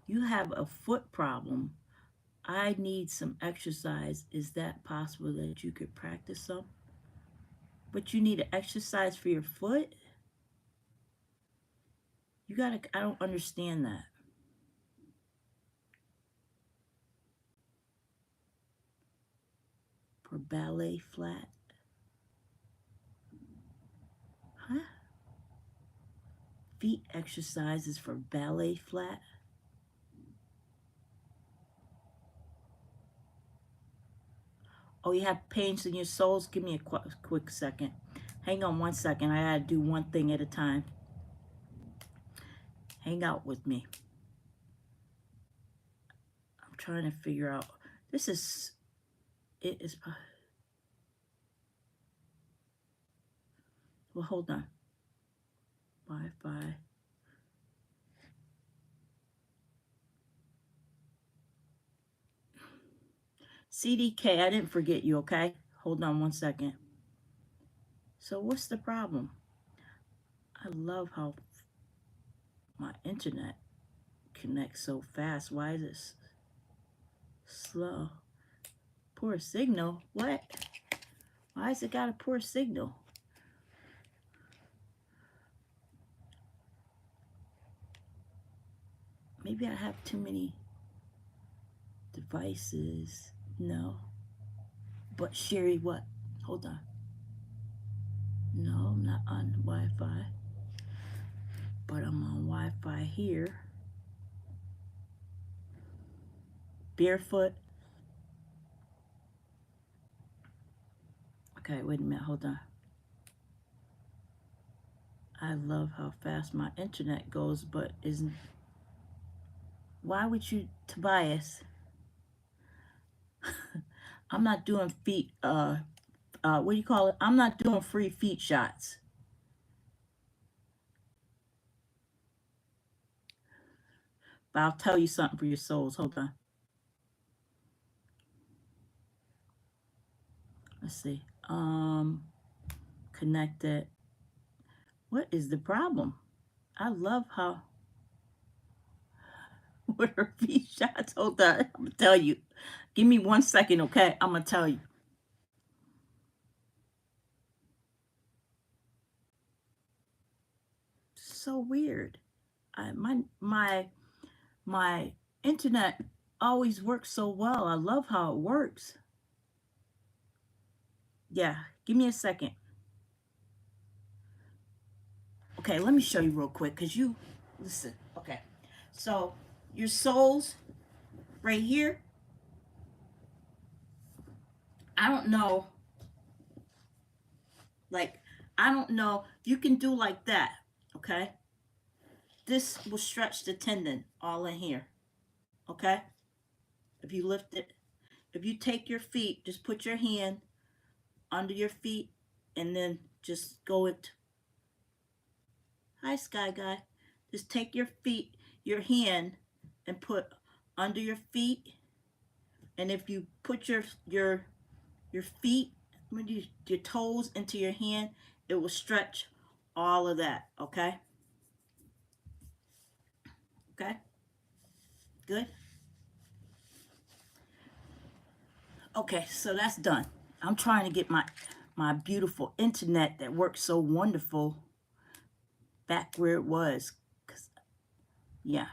You have a foot problem. I need some exercise. Is that possible that you could practice some? But you need an exercise for your foot? I don't understand that. For ballet flat? Huh? Feet exercises for ballet flat? Oh, you have pains in your soles? Give me a quick second. Hang on 1 second. I gotta do one thing at a time. Hang out with me. I'm trying to figure out. It is. Well, hold on. Wi-Fi. CDK, I didn't forget you, okay? Hold on 1 second. So what's the problem? I love how my internet connects so fast. Why is it slow? Poor signal? What? Why has it got a poor signal? Maybe I have too many devices. No. But Sherry, what? Hold on. No, I'm not on Wi-Fi. But I'm on Wi-Fi here. Barefoot. Okay, wait a minute. Hold on. I love how fast my internet goes, but isn't... Why would you, Tobias? I'm not doing feet, what do you call it? I'm not doing free feet shots. But I'll tell you something for your souls. Hold on. Let's see. Connected. What is the problem? I love how... What are feet shots? Hold on. I'm going to tell you. Give me 1 second, okay? I'm going to tell you. So weird. My internet always works so well. I love how it works. Yeah, give me a second. Okay, let me show you real quick, because you... Listen, okay. So, your soles right here. I don't know, like, I don't know. You can do like that, okay? This will stretch the tendon all in here, okay? If you lift it, if you take your feet, just put your hand under your feet and then just go it. Hi, Sky Guy. Just take your feet, your hand, and put under your feet. And if you put your feet, your toes into your hand, it will stretch all of that. Okay. Okay. Good. Okay, so that's done. I'm trying to get my beautiful internet that works so wonderful back where it was. 'Cause, yeah.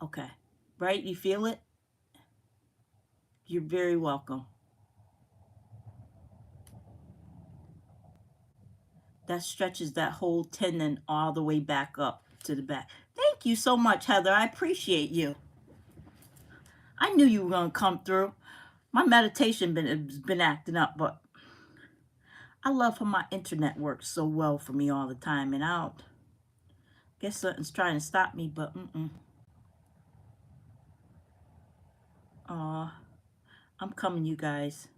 Okay. Right? You feel it? You're very welcome. That stretches that whole tendon all the way back up to the back. Thank you so much, Heather. I appreciate you. I knew you were going to come through. My meditation has been acting up, but I love how my internet works so well for me all the time. And I don't guess something's trying to stop me, but I'm coming, you guys.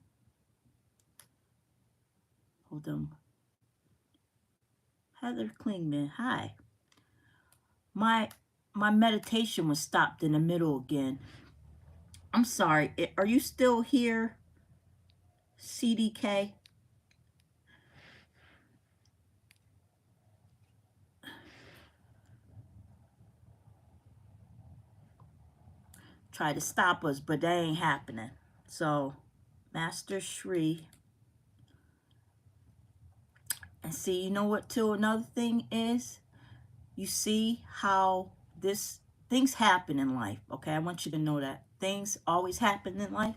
Hold on. Heather Klingman, hi. My meditation was stopped in the middle again. I'm sorry. Are you still here, CDK? Try to stop us, but that ain't happening. So, Master Shri. And see, you know what, too? Another thing is, you see how things happen in life, okay? I want you to know that. Things always happen in life.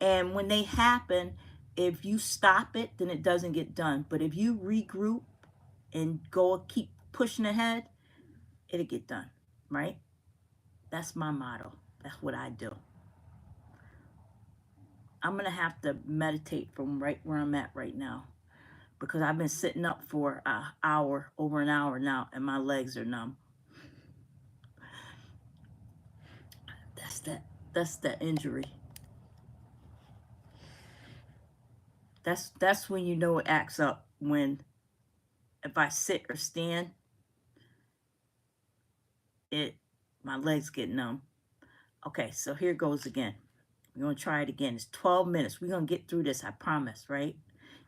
And when they happen, if you stop it, then it doesn't get done. But if you regroup and keep pushing ahead, it'll get done, right? That's my motto. That's what I do. I'm going to have to meditate from right where I'm at right now because I've been sitting up for over an hour now, and my legs are numb. That's the injury. That's when you know it acts up, when if I sit or stand, my legs get numb. Okay, so here goes again. We're going to try it again. It's 12 minutes. We're going to get through this, I promise, right?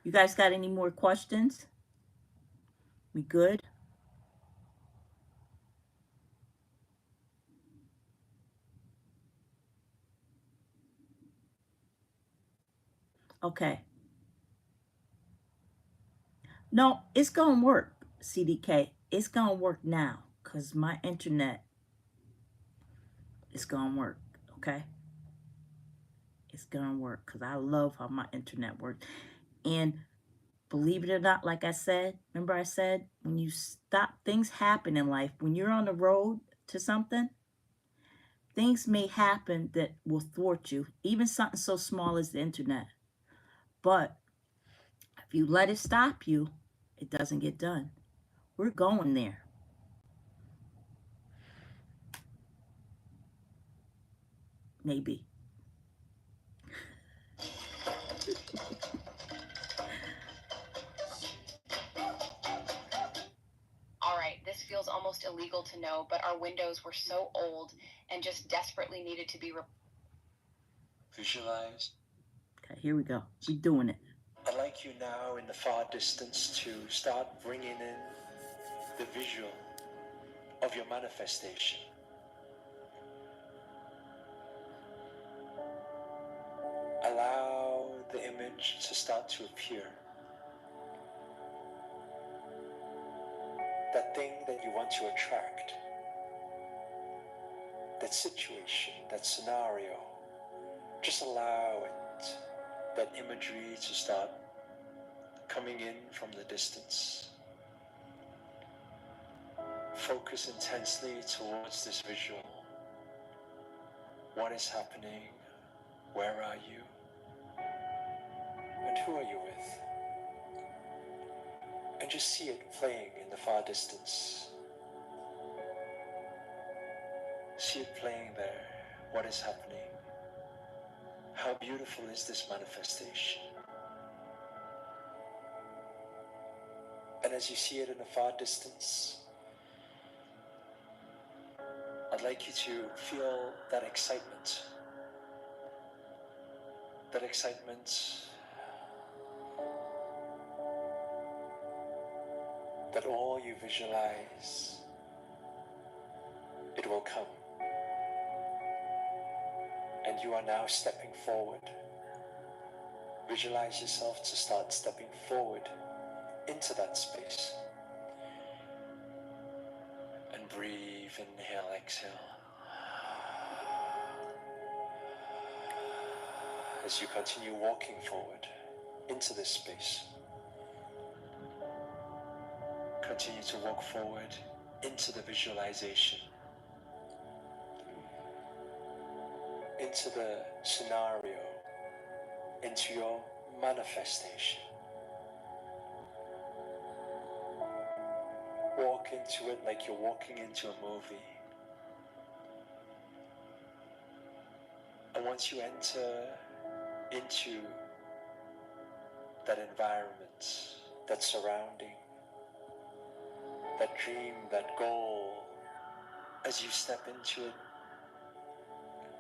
You guys got any more questions? We good? Okay. No, it's going to work, CDK. It's going to work now because my internet is going to work, okay? It's going to work because I love how my internet works. And believe it or not, like I said, remember I said, when you stop, things happen in life. When you're on the road to something, things may happen that will thwart you, even something so small as the internet. But if you let it stop you, it doesn't get done. We're going there. Maybe. All right, this feels almost illegal to know, but our windows were so old and just desperately needed to be Visualize. Okay, here we go. We're doing it. I'd like you now in the far distance to start bringing in the visual of your manifestation. Allow the image to start to appear. That thing that you want to attract, that situation, that scenario, just allow it, that imagery to start coming in from the distance. Focus intensely towards this visual. What is happening? Where are you? And who are you with? And just see it playing in the far distance. See it playing there. What is happening? How beautiful is this manifestation? And as you see it in the far distance, I'd like you to feel that excitement. That excitement that all you visualize, it will come. And you are now stepping forward. Visualize yourself to start stepping forward into that space. And breathe, inhale, exhale. As you continue walking forward into this space, continue to walk forward into the visualization, into the scenario, into your manifestation. Walk into it like you're walking into a movie. And once you enter into that environment, that surrounding, that dream, that goal, as you step into it,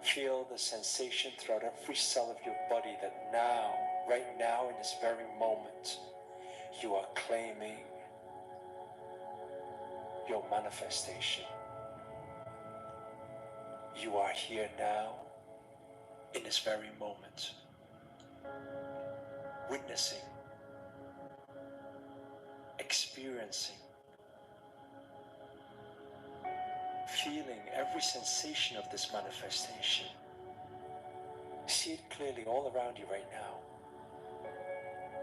feel the sensation throughout every cell of your body that now, right now in this very moment, you are claiming your manifestation. You are here now in this very moment, witnessing, experiencing, feeling every sensation of this manifestation. See it clearly all around you right now.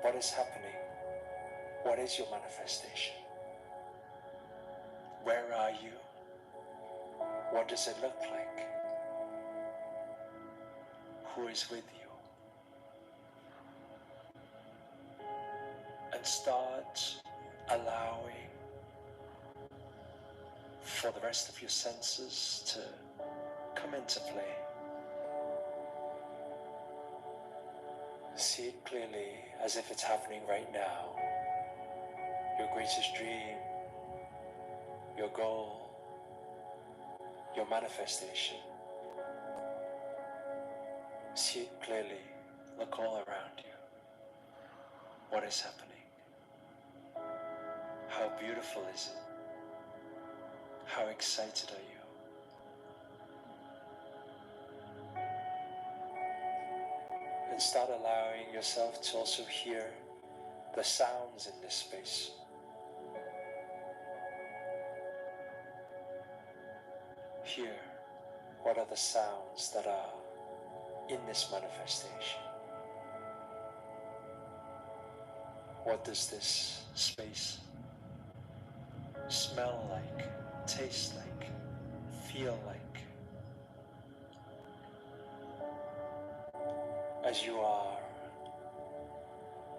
What is happening? What is your manifestation? Where are you? What does it look like? Who is with you? And start allowing for the rest of your senses to come into play. See it clearly as if it's happening right now. Your greatest dream, your goal, your manifestation. See it clearly. Look all around you. What is happening? How beautiful is it? How excited are you? And start allowing yourself to also hear the sounds in this space. Hear what are the sounds that are in this manifestation. What does this space smell like, taste like, feel like? As you are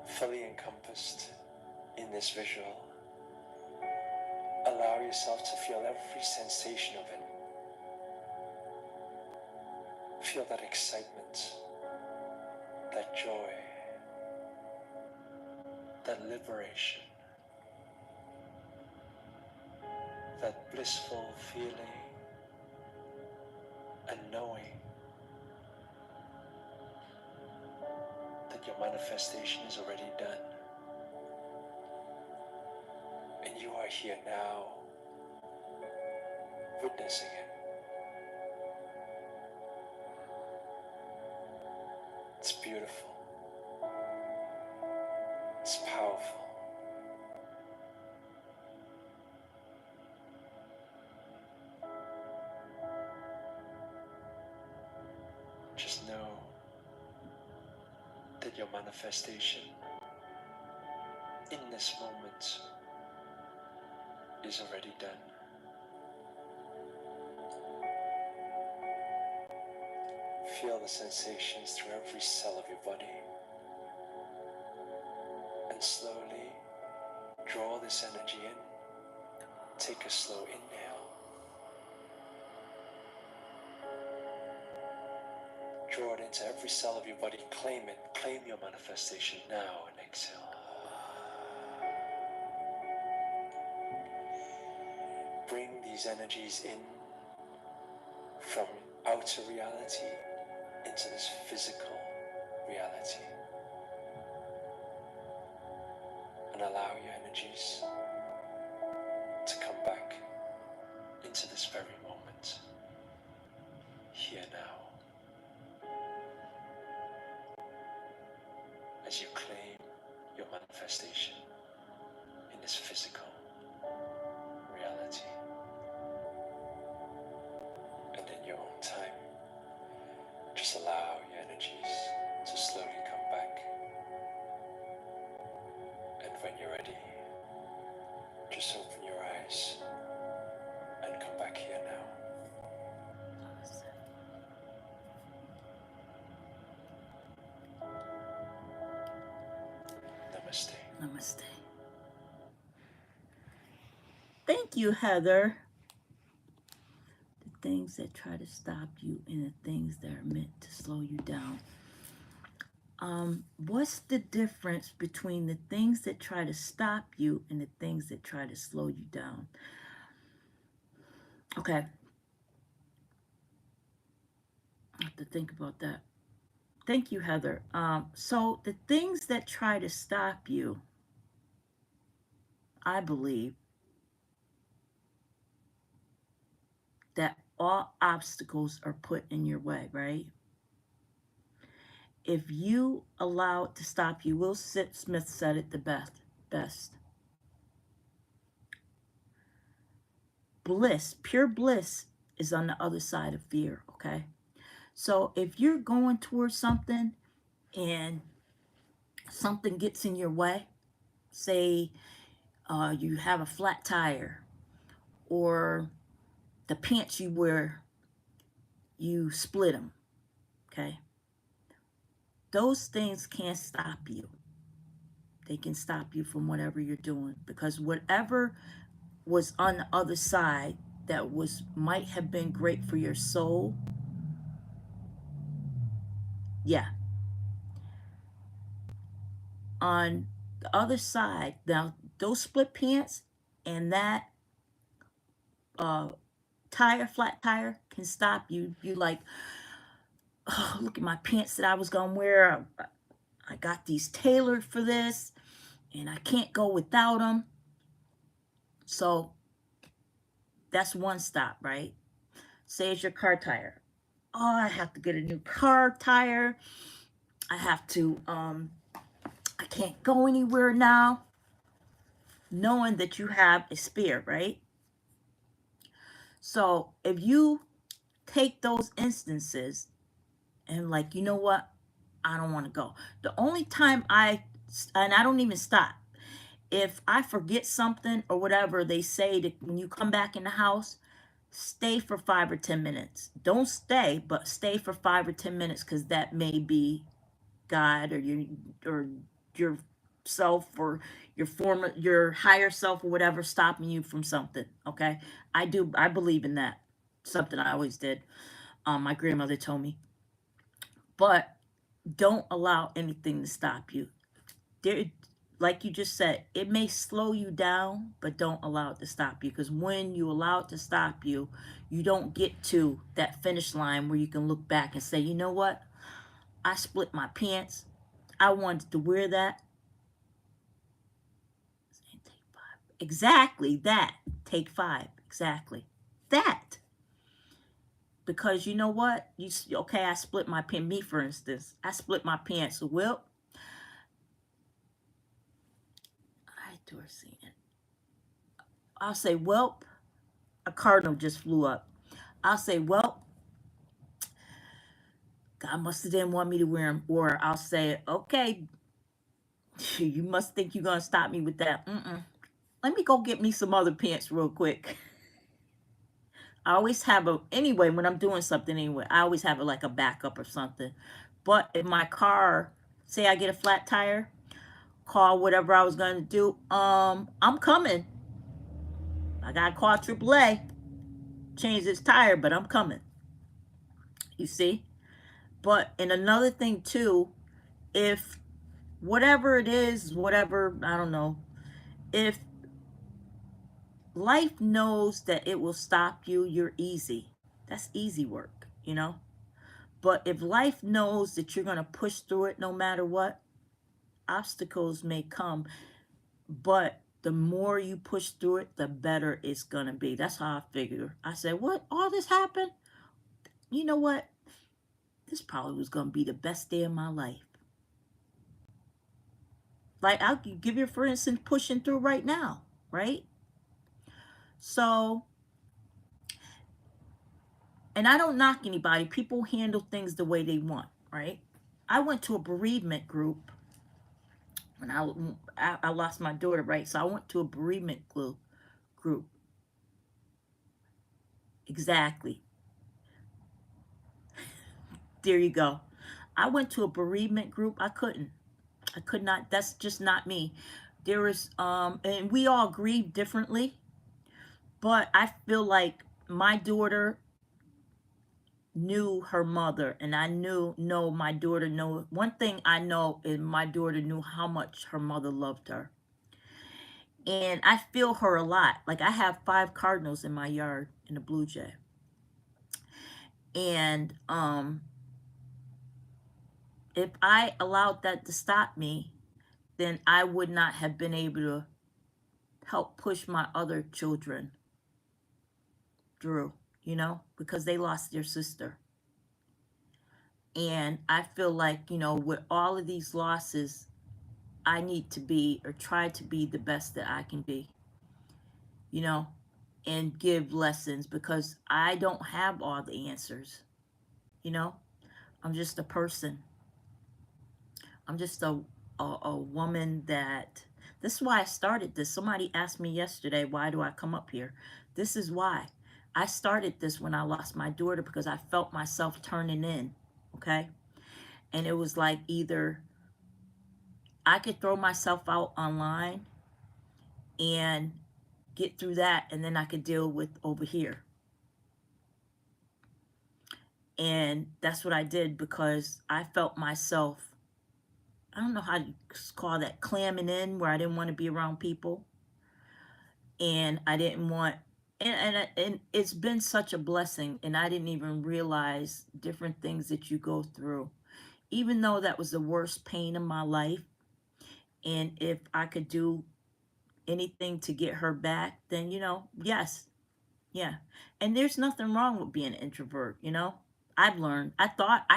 fully encompassed in this visual, allow yourself to feel every sensation of it. Feel that excitement, that joy, that liberation, that blissful feeling and knowing that your manifestation is already done. And you are here now, witnessing it. It's beautiful. It's powerful. Just know that your manifestation in this moment is already done. feel the sensations through every cell of your body. And slowly draw this energy in. Take a slow inhale. Draw it into every cell of your body. Claim it. Claim your manifestation now, and exhale. Bring these energies in from outer reality into this physical reality. And allow your energies to come back into this very moment, here now, as you claim your manifestation in this physical reality. And in your own time, just allow your energies to slowly come back. And when you're ready, just open your eyes and come back here now. Namaste. Namaste. Thank you, Heather. The things that try to stop you and the things that are meant to slow you down. What's the difference between the things that try to stop you and the things that try to slow you down? Okay. I have to think about that. Thank you, Heather. So the things that try to stop you, I believe that all obstacles are put in your way, right? If you allow it to stop you, Will Smith said it the best. Bliss, pure bliss is on the other side of fear, okay? So if you're going towards something and something gets in your way, say you have a flat tire, or the pants you wear, you split them, okay? Those things can't stop you. They can stop you from whatever you're doing, because whatever was on the other side that might have been great for your soul, yeah. On the other side, now those split pants and that flat tire can stop you. You like, oh, look at my pants that I was gonna wear. I got these tailored for this, and I can't go without them. So that's one stop, right? Say it's your car tire. Oh, I have to get a new car tire. I have to, I can't go anywhere now. Knowing that you have a spare, right? So if you take those instances and like, you know what? I don't want to go. The only time and I don't even stop. If I forget something or whatever, they say that when you come back in the house, stay for 5 or 10 minutes. Don't stay, but stay for 5 or 10 minutes, because that may be God or yourself or your higher self or whatever stopping you from something. Okay, I believe in that. Something I always did. My grandmother told me. But don't allow anything to stop you. Like you just said, it may slow you down, but don't allow it to stop you. Because when you allow it to stop you, you don't get to that finish line where you can look back and say, you know what? I split my pants. I wanted to wear that. Exactly that. Take 5. Exactly that. Because you know what? Okay, I split my pants. Me, for instance, I split my pants. So, well, I'll say, well, a cardinal just flew up. I'll say, well, God must have didn't want me to wear them. Or I'll say, okay, you must think you're going to stop me with that. Let me go get me some other pants real quick. I always have anyway, when I'm doing something anyway, I always have like a backup or something. But if my car, say I get a flat tire, call whatever I was going to do, I'm coming. I got to call AAA, change this tire, but I'm coming. You see? But, and another thing too, if whatever it is, whatever, I don't know, if life knows that it will stop you, you're easy. That's easy work, you know? But if life knows that you're going to push through it no matter what, obstacles may come. But the more you push through it, the better it's going to be. That's how I figure. I said, what? All this happened? You know what? This probably was going to be the best day of my life. Like, I'll give you, for instance, pushing through right now, right? So, and I don't knock anybody. People handle things the way they want, right? I went to a bereavement group when I lost my daughter, right? So I went to a bereavement group. Exactly. There you go. I went to a bereavement group. I could not. That's just not me. There is, and we all grieve differently, but I feel like my daughter knew her mother, and I know my daughter know. One thing I know is my daughter knew how much her mother loved her. And I feel her a lot. Like, I have 5 cardinals in my yard in a blue jay. And if I allowed that to stop me, then I would not have been able to help push my other children through, you know, because they lost their sister. And I feel like, you know, with all of these losses, I need to be, or try to be, the best that I can be, you know, and give lessons, because I don't have all the answers, you know. I'm just a person. I'm just a woman that, this is why I started this. Somebody asked me yesterday, why do I come up here? This is why. I started this when I lost my daughter, because I felt myself turning in, okay? And it was like, either I could throw myself out online and get through that, and then I could deal with over here. And that's what I did, because I felt myself, I don't know how to call that, clamming in, where I didn't want to be around people. And I didn't want, and it's been such a blessing, and I didn't even realize different things that you go through, even though that was the worst pain in my life. And if I could do anything to get her back, then, you know, yes. Yeah. And there's nothing wrong with being an introvert, you know. I've learned. I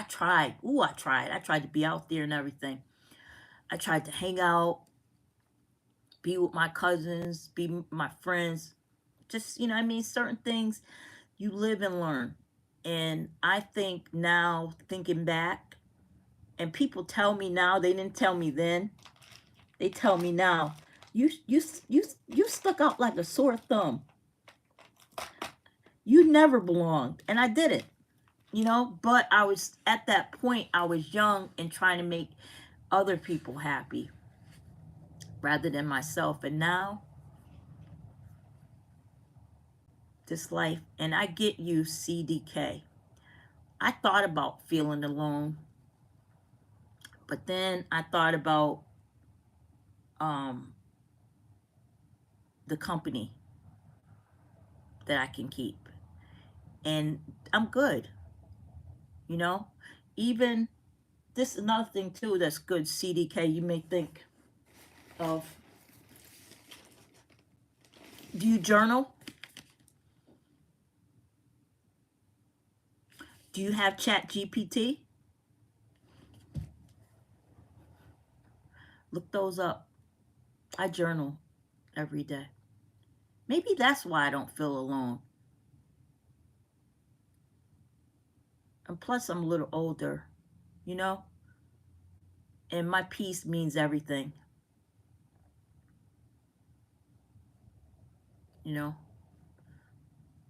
tried. I tried to be out there and everything. I tried to hang out, be with my cousins, be with my friends. Just, you know, I mean, certain things you live and learn. And I think now, thinking back, and people tell me now, they didn't tell me then. They tell me now, you stuck out like a sore thumb. You never belonged. And I did it, you know, but I was, at that point, I was young and trying to make other people happy rather than myself. And now, this life, and I get you, CDK. I thought about feeling alone, but then I thought about the company that I can keep, and I'm good, you know. Even this, another thing too that's good, CDK, you may think of, do you journal? Do you have ChatGPT? Look those up. I journal every day. Maybe that's why I don't feel alone. And plus, I'm a little older, you know? And my peace means everything. You know?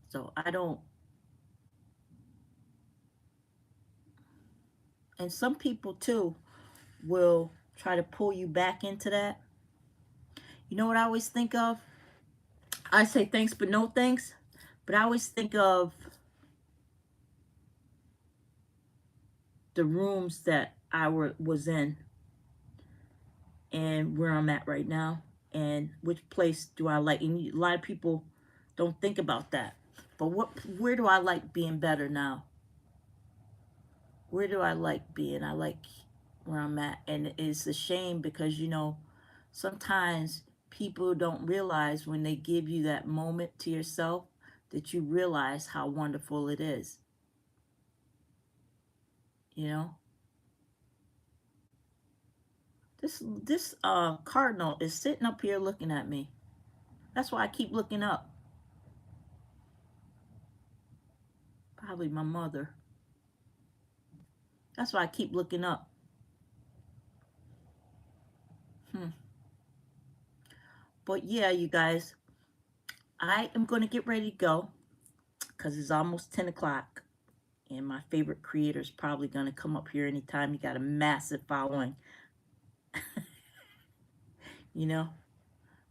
So I don't And some people too will try to pull you back into that. You know what I always think of? I say thanks but no thanks, but I always think of the rooms that I was in and where I'm at right now and which place do I like. And a lot of people don't think about that. But where do I like being better now? Where do I like being? I like where I'm at. And it's a shame because, you know, sometimes people don't realize when they give you that moment to yourself that you realize how wonderful it is. You know? This cardinal is sitting up here looking at me. That's why I keep looking up. Probably my mother. That's why I keep looking up. But yeah, you guys, I am going to get ready to go because it's almost 10 o'clock. And my favorite creator is probably going to come up here anytime. He got a massive following. You know?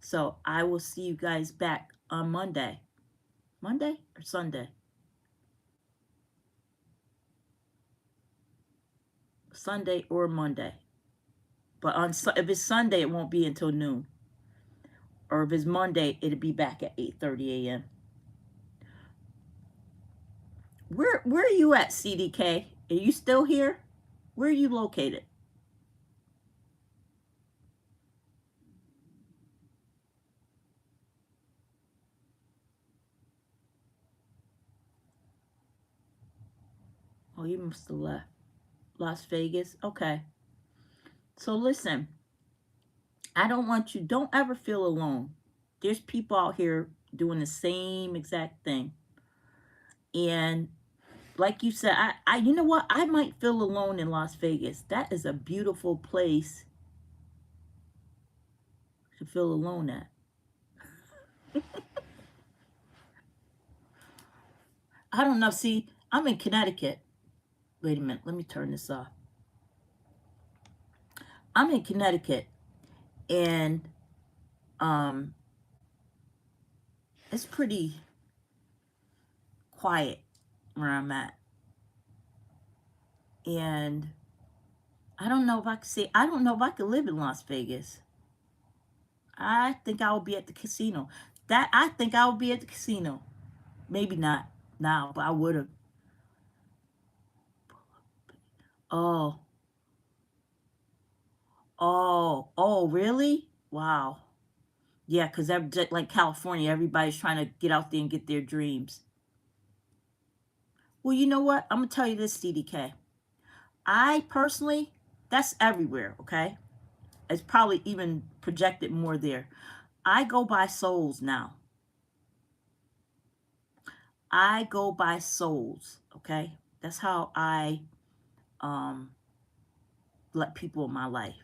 So I will see you guys back on Monday. Monday or Sunday? Sunday or Monday. But if it's Sunday, it won't be until noon. Or if it's Monday, it'll be back at 8:30 a.m. Where are you at, CDK? Are you still here? Where are you located? Oh, you must have left. Las Vegas? Okay. So listen, don't ever feel alone. There's people out here doing the same exact thing. And like you said, you know what? I might feel alone in Las Vegas. That is a beautiful place to feel alone at. I don't know. See, I'm in Connecticut. Wait a minute. Let me turn this off. I'm in Connecticut. And it's pretty quiet where I'm at. And I don't know if I could live in Las Vegas. I think I would be at the casino. I think I would be at the casino. Maybe not now, but I would have. Oh, really? Wow. Yeah, because like California, everybody's trying to get out there and get their dreams. Well, you know what? I'm going to tell you this, CDK. I personally, that's everywhere, okay? It's probably even projected more there. I go by souls now. I go by souls, okay? That's how I let people in my life.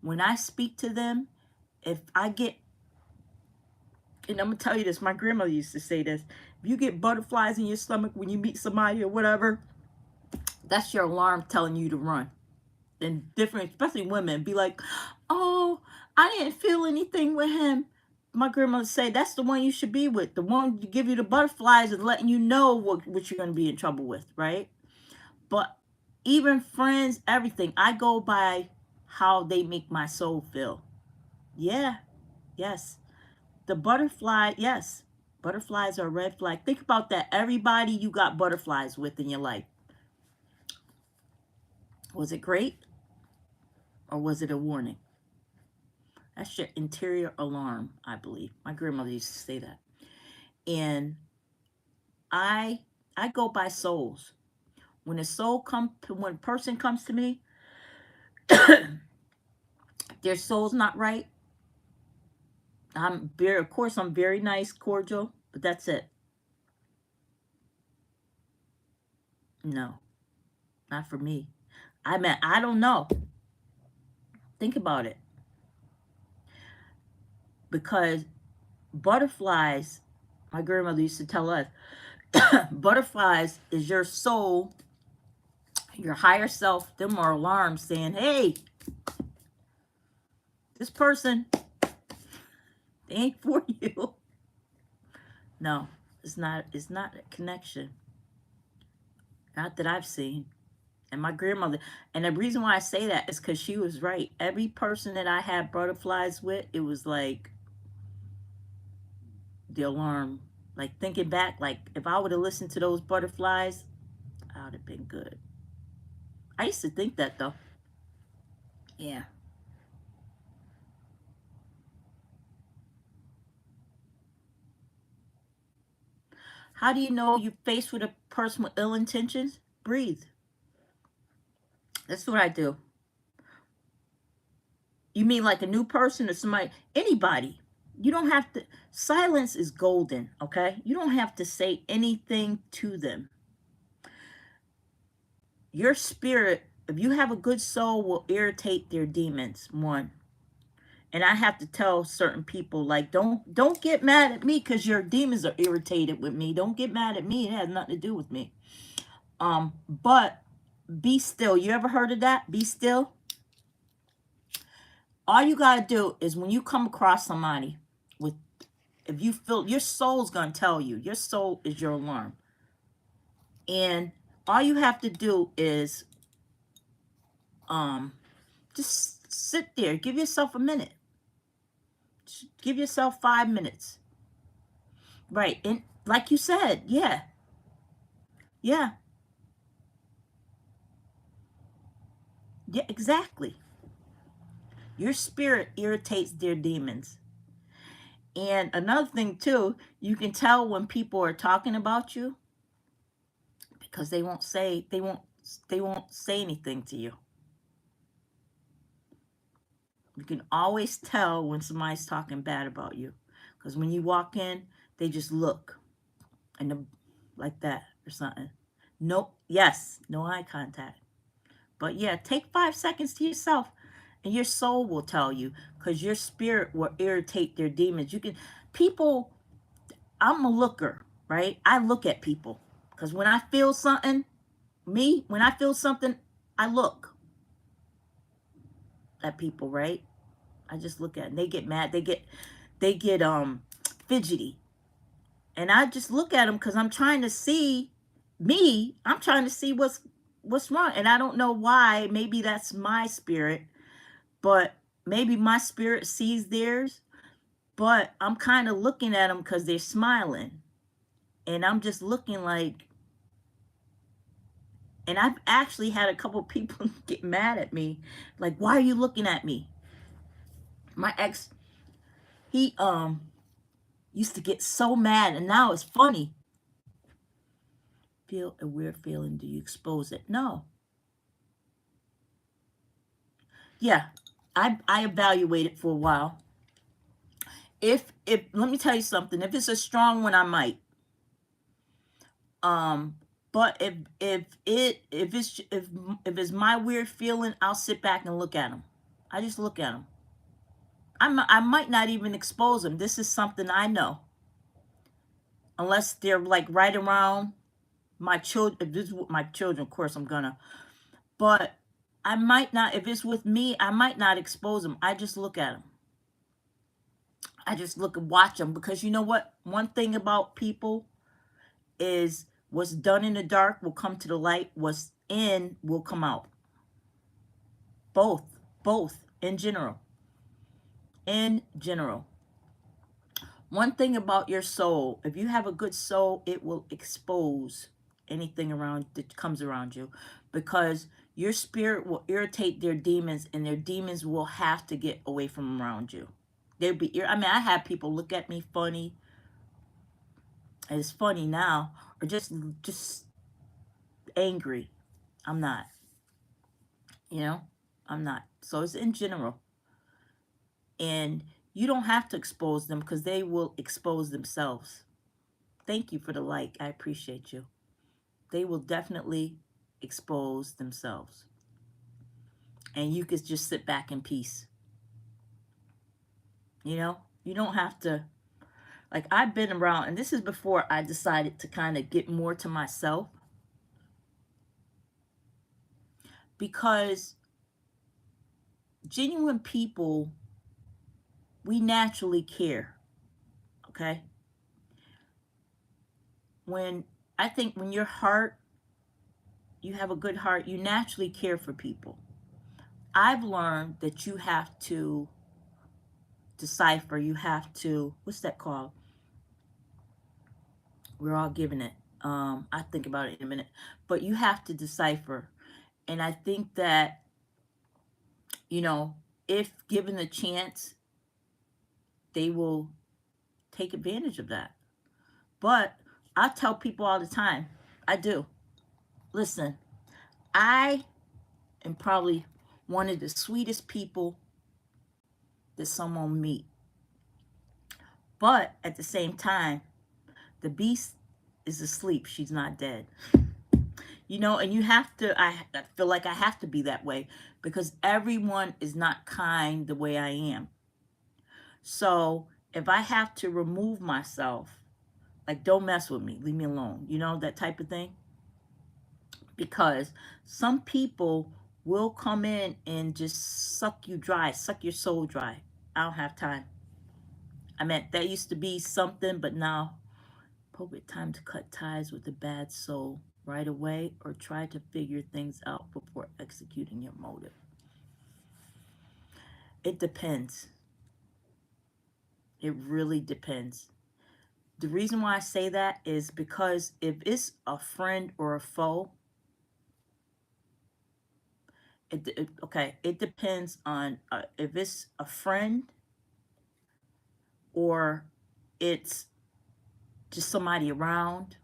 When I speak to them, if I get, and I'm going to tell you this, my grandmother used to say this, if you get butterflies in your stomach when you meet somebody or whatever, that's your alarm telling you to run. And different, especially women, be like, oh, I didn't feel anything with him. My grandmother say that's the one you should be with. The one to give you the butterflies and letting you know what you're going to be in trouble with, right? But even friends, everything, I go by how they make my soul feel. Yeah, yes. The butterfly, yes. Butterflies are a red flag. Think about that. Everybody you got butterflies with in your life. Was it great? Or was it a warning? That's your interior alarm, I believe. My grandmother used to say that. And I go by souls. When when a person comes to me, their soul's not right. Of course, I'm very nice, cordial, but that's it. No, not for me. I don't know. Think about it. Because butterflies, my grandmother used to tell us, butterflies is your soul Your higher self, them are alarms saying, hey, this person, they ain't for you. No, it's not a connection. Not that I've seen. And my grandmother, and the reason why I say that is because she was right. Every person that I had butterflies with, it was like the alarm. Like thinking back, like if I would have listened to those butterflies, I would have been good. I used to think that though. Yeah. How do you know you're faced with a person with ill intentions? Breathe. That's what I do. You mean like a new person or somebody, anybody. You don't have to, silence is golden, okay? You don't have to say anything to them. Your spirit, if you have a good soul, will irritate their demons, one. And I have to tell certain people, like, don't get mad at me because your demons are irritated with me. Don't get mad at me. It has nothing to do with me. But be still. You ever heard of that? Be still. All you got to do is when you come across somebody with, if you feel, your soul's going to tell you. Your soul is your alarm. And all you have to do is just sit there. Give yourself a minute. Give yourself 5 minutes. Right. And like you said, yeah. Yeah. Yeah, exactly. Your spirit irritates their demons. And another thing too, you can tell when people are talking about you because they won't say anything to you. You can always tell when somebody's talking bad about you because when you walk in, they just look and like that or something. Nope. Yes, no eye contact. But yeah, take 5 seconds to yourself and your soul will tell you because your spirit will irritate their demons. You can, people, I'm a looker, right? I look at people because when I feel something, when I feel something, I look at people, right? I just look at them. They get mad. They get fidgety. And I just look at them because I'm trying to see me. I'm trying to see what's wrong. And I don't know why. Maybe that's my spirit. But maybe my spirit sees theirs. But I'm kind of looking at them because they're smiling. And I'm just looking like, and I've actually had a couple people get mad at me. Like, why are you looking at me? My ex, he used to get so mad, and now it's funny. Feel a weird feeling, do you expose it? No. Yeah, I evaluated for a while. If let me tell you something, if it's a strong one, I might. But if it's my weird feeling, I'll sit back and look at them. I just look at them. I might not even expose them. This is something I know. Unless they're like right around my children. If this is with my children, of course I'm gonna. But I might not, if it's with me, I might not expose them. I just look at them. I just look and watch them because you know what? One thing about people is what's done in the dark will come to the light. What's in will come out. Both in general. In general. One thing about your soul, if you have a good soul, it will expose anything around that comes around you because your spirit will irritate their demons and their demons will have to get away from around you. They'll be, I mean, I have people look at me funny. And it's funny now, or just angry. I'm not. You know, I'm not. So it's in general. And you don't have to expose them because they will expose themselves. Thank you for the like. I appreciate you. They will definitely expose themselves. And you could just sit back in peace. You know, you don't have to, like I've been around, and this is before I decided to kind of get more to myself. because genuine people, we naturally care, okay? I think when your heart, you have a good heart, you naturally care for people. I've learned that you have to decipher, you have to, what's that called? We're all given it. I think about it in a minute. But you have to decipher. And I think that, if given a chance, they will take advantage of that. But I tell people all the time, I do. Listen, I am probably one of the sweetest people that someone will meet. But at the same time, the beast is asleep. She's not dead. And you have to, I feel like I have to be that way because everyone is not kind the way I am. So if I have to remove myself, like, don't mess with me, leave me alone, that type of thing. Because some people will come in and just suck you dry, suck your soul dry. I don't have time. I mean, that used to be something, but now, appropriate time to cut ties with the bad soul right away or try to figure things out before executing your motive. It depends. It really depends. The reason why I say that is because if it's a friend or a foe, it depends on if it's a friend or it's just somebody around,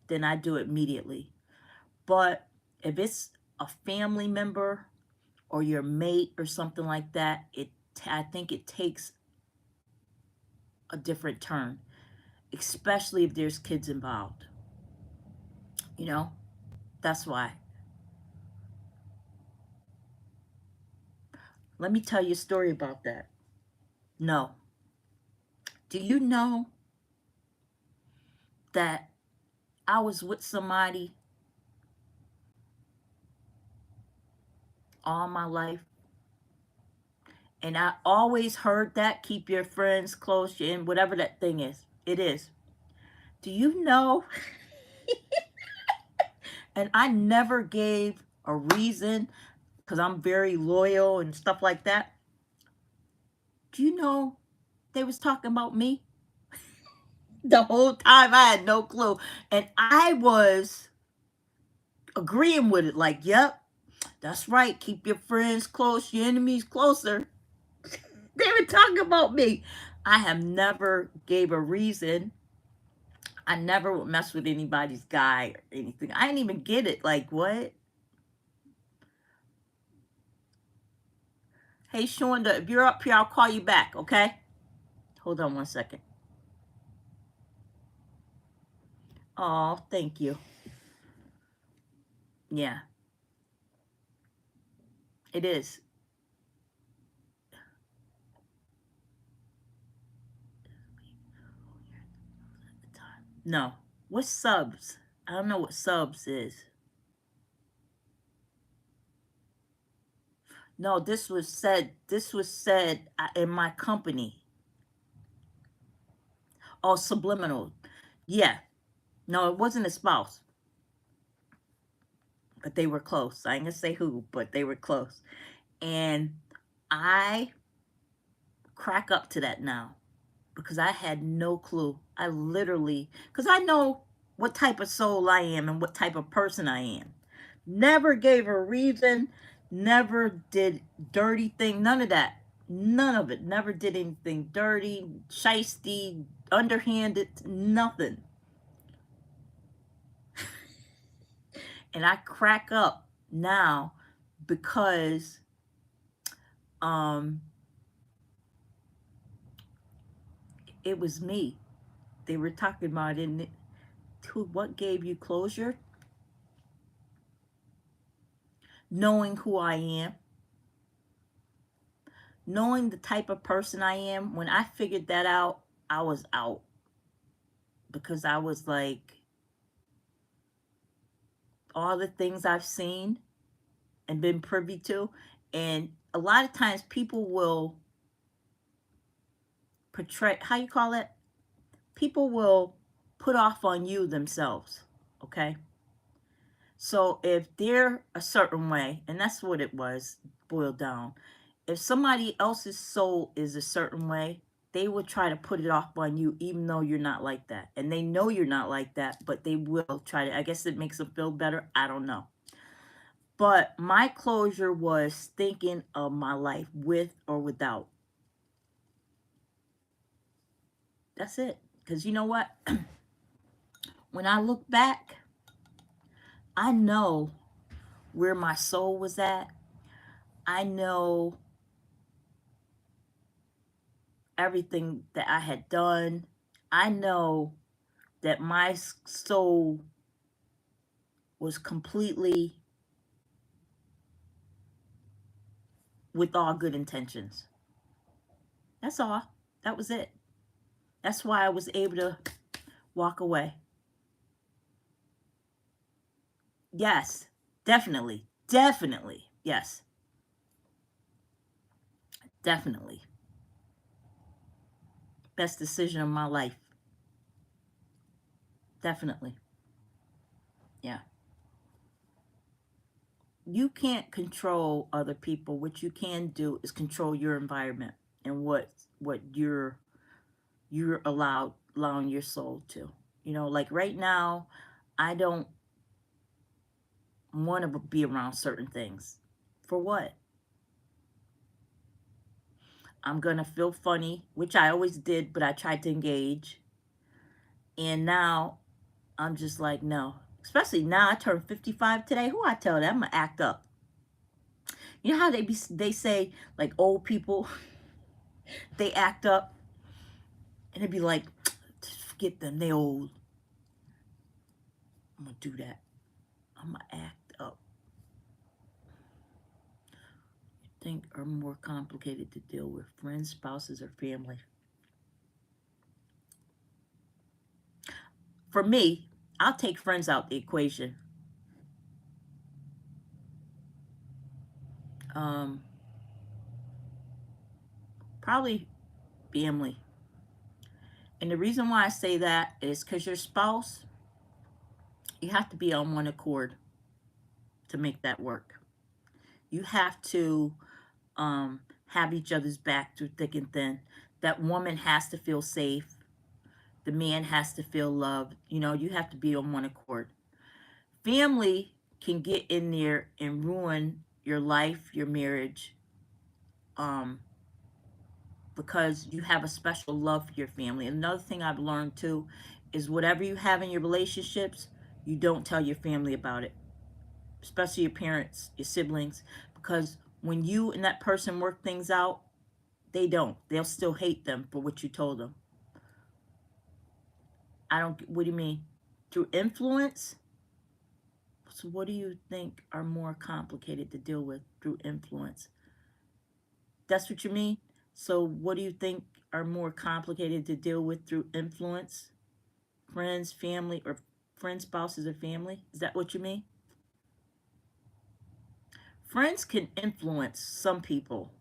then I do it immediately. But if it's a family member or your mate or something like that, I think it takes a different turn, especially if there's kids involved. That's why. Let me tell you a story about that. No. Do you know that I was with somebody all my life? And I always heard that, keep your friends close, and whatever that thing is. It is. Do you know? And I never gave a reason because I'm very loyal and stuff like that. Do you know they was talking about me? The whole time I had no clue. And I was agreeing with it like, yep, that's right. Keep your friends close, your enemies closer. They were talking about me. I have never gave a reason. I never would mess with anybody's guy or anything. I didn't even get it. Like, what? Hey, Shonda, if you're up here, I'll call you back, okay? Hold on one second. Oh, thank you. Yeah. It is. No. What's subs? I don't know what subs is. No, this was said in my company. Oh, subliminal. Yeah. No, it wasn't a spouse. But they were close. I ain't gonna say who, but they were close. And I crack up to that now because I had no clue. I literally, because I know what type of soul I am and what type of person I am. Never gave a reason, never did dirty thing, none of that. None of it. Never did anything dirty, shiesty, underhanded, nothing. And I crack up now because it was me. They were talking about it. What gave you closure? Knowing who I am. Knowing the type of person I am. When I figured that out, I was out. Because I was like, all the things I've seen and been privy to. And a lot of times people will portray, how you call it? People will put off on you themselves, okay? So if they're a certain way, and that's what it was, boiled down, if somebody else's soul is a certain way, they will try to put it off on you, even though you're not like that. And they know you're not like that, but they will try to, I guess it makes them feel better. I don't know. But my closure was thinking of my life with or without. That's it. Because you know what? When I look back, I know where my soul was at. I know everything that I had done. I know that my soul was completely with all good intentions. That's all. That was it. That's why I was able to walk away. Yes, definitely. Definitely. Yes. Definitely. Best decision of my life. Definitely. Yeah. You can't control other people. What you can do is control your environment and what you're allowing your soul to. You know, like right now, I don't want to be around certain things. For what? I'm going to feel funny, which I always did, but I tried to engage. And now I'm just like, no. Especially now I turned 55 today. Who I tell that I'm going to act up. You know how they say, like, old people, they act up? And it'd be like, forget them, they old. I'm going to do that. I'm going to act up. You think are more complicated to deal with, friends, spouses, or family? For me, I'll take friends out the equation. Probably family. And the reason why I say that is because your spouse, you have to be on one accord to make that work. You have to have each other's back through thick and thin. That woman has to feel safe. The man has to feel loved. You know, you have to be on one accord. Family can get in there and ruin your life, your marriage, because you have a special love for your family. Another thing I've learned too is whatever you have in your relationships, you don't tell your family about it, especially your parents, your siblings, because when you and that person work things out, they'll still hate them for what you told them. What do you mean? Through influence? So what do you think are more complicated to deal with through influence? That's what you mean? So what do you think are more complicated to deal with through influence? Friends, family, or friends, spouses, or family? Is that what you mean? Friends can influence some people.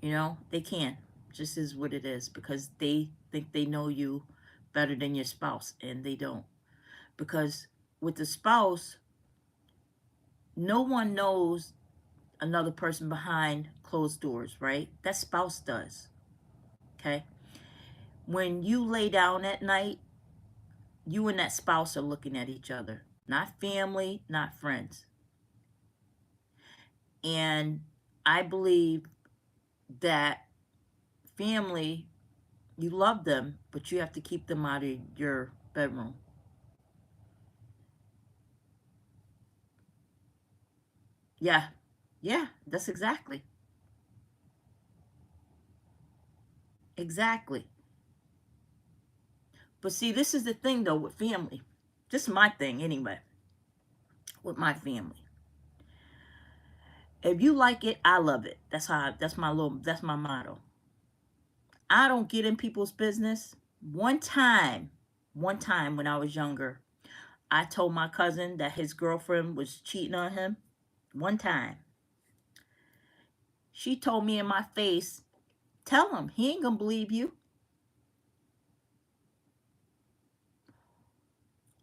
You know, they can. Just is what it is, because they think they know you better than your spouse, and they don't. Because with the spouse, no one knows another person behind closed doors, right? That spouse does. Okay? When you lay down at night, you and that spouse are looking at each other. Not family, not friends. And I believe that family, you love them, but you have to keep them out of your bedroom. Yeah. Yeah, that's exactly. Exactly. But see, this is the thing though with family. This is my thing anyway. With my family. If you like it, I love it. That's my motto. I don't get in people's business. One time when I was younger, I told my cousin that his girlfriend was cheating on him one time. She told me in my face, tell him, he ain't gonna believe you.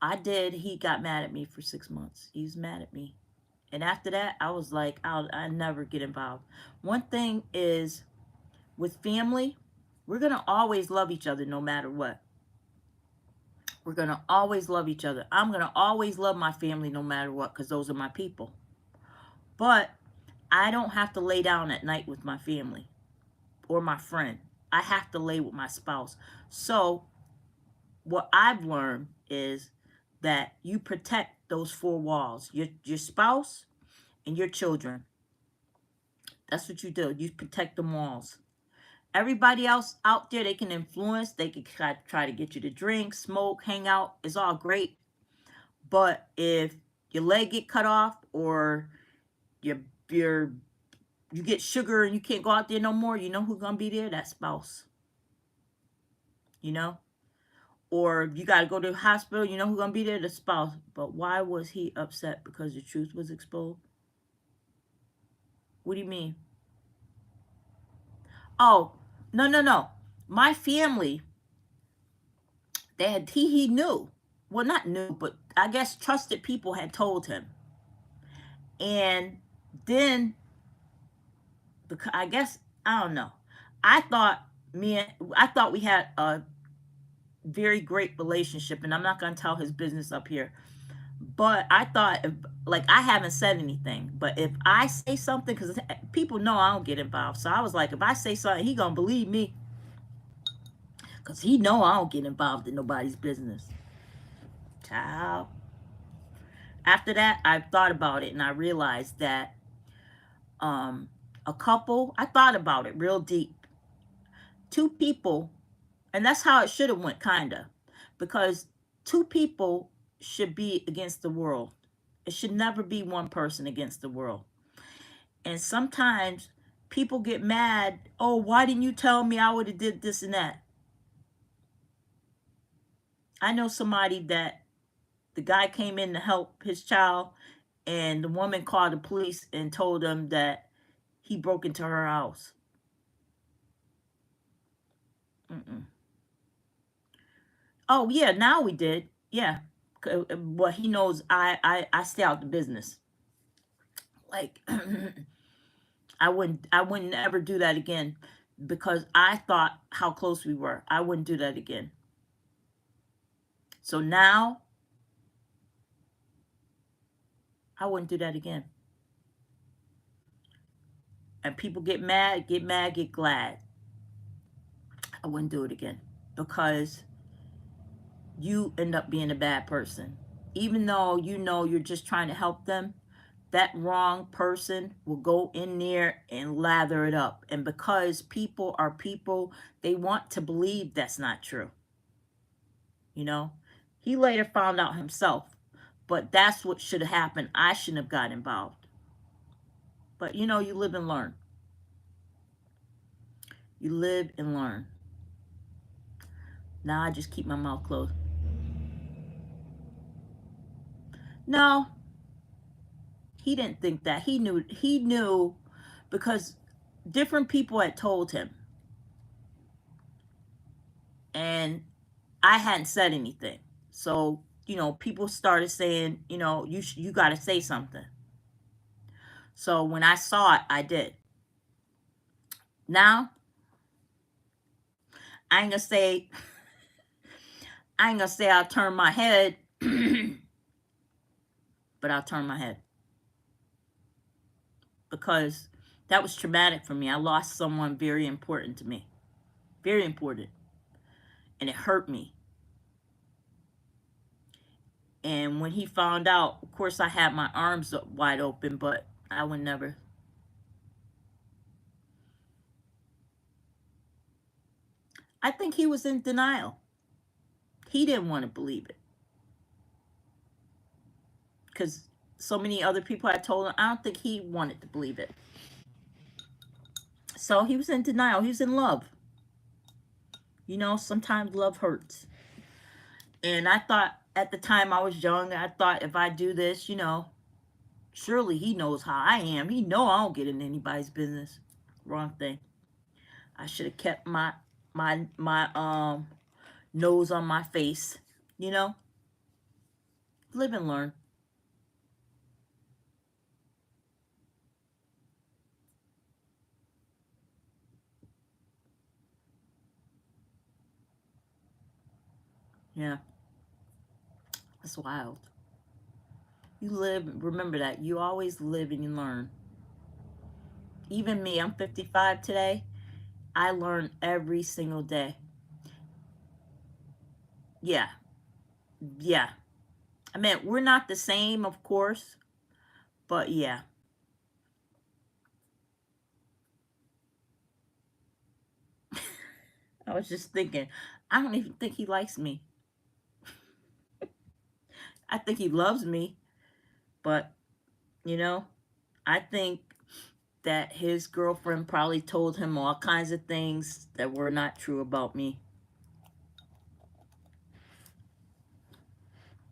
I did. He got mad at me for 6 months. He was mad at me. And after that, I was like, I never get involved. One thing is, with family, we're going to always love each other no matter what. We're going to always love each other. I'm going to always love my family no matter what, because those are my people. But I don't have to lay down at night with my family or my friend. I have to lay with my spouse. So what I've learned is that you protect those four walls, your spouse and your children. That's what you do. You protect the walls. Everybody else out there, they can influence. They can try to get you to drink, smoke, hang out. It's all great. But if your leg get cut off, or you get sugar and you can't go out there no more, you know who's gonna be there? That spouse. You know? Or you got to go to the hospital, you know who's going to be there? The spouse. But why was he upset? Because the truth was exposed? What do you mean? Oh, no. My family, he knew. Well, not knew, but I guess trusted people had told him. And then, I guess, I don't know. I thought we had a very great relationship, and I'm not going to tell his business up here, but I thought, I haven't said anything, but if I say something, because people know I don't get involved, so I was like, if I say something, he gonna believe me, because he know I don't get involved in nobody's business. Child. After that, I thought about it, and I realized that a couple, I thought about it real deep. Two people, and that's how it should have went, kind of. Because two people should be against the world. It should never be one person against the world. And sometimes people get mad. Oh, why didn't you tell me? I would have did this and that. I know somebody that the guy came in to help his child, and the woman called the police and told them that he broke into her house. Oh, yeah, now we did. Yeah. Well, he knows I stay out the business. Like, I wouldn't ever do that again, because I thought how close we were. I wouldn't do that again. So now, I wouldn't do that again. And people get mad, get glad. I wouldn't do it again, because you end up being a bad person. Even though you know you're just trying to help them, that wrong person will go in there and lather it up. And because people are people, they want to believe that's not true. You know? He later found out himself. But that's what should have happened. I shouldn't have got involved. But, you know, you live and learn. You live and learn. Now I just keep my mouth closed. No. He didn't think that. He knew because different people had told him. And I hadn't said anything. So, you know, people started saying, you know, you got to say something. So when I saw it, I did. Now, I ain't gonna say I'll turn my head, but I'll turn my head. Because that was traumatic for me. I lost someone very important to me. Very important. And it hurt me. And when he found out, of course, I had my arms wide open, but I would never. I think he was in denial. He didn't want to believe it. Because so many other people had told him, I don't think he wanted to believe it. So he was in denial. He was in love. You know, sometimes love hurts. And I thought at the time I was young, I thought if I do this, you know, surely he knows how I am. He know I don't get in anybody's business. Wrong thing. I should have kept my nose on my face, you know? Live and learn. Yeah. That's wild. You live, remember that. You always live and you learn. Even me, I'm 55 today. I learn every single day. Yeah. Yeah. I mean, we're not the same, of course, but yeah. I was just thinking, I don't even think he likes me. I think he loves me, but, you know, I think that his girlfriend probably told him all kinds of things that were not true about me.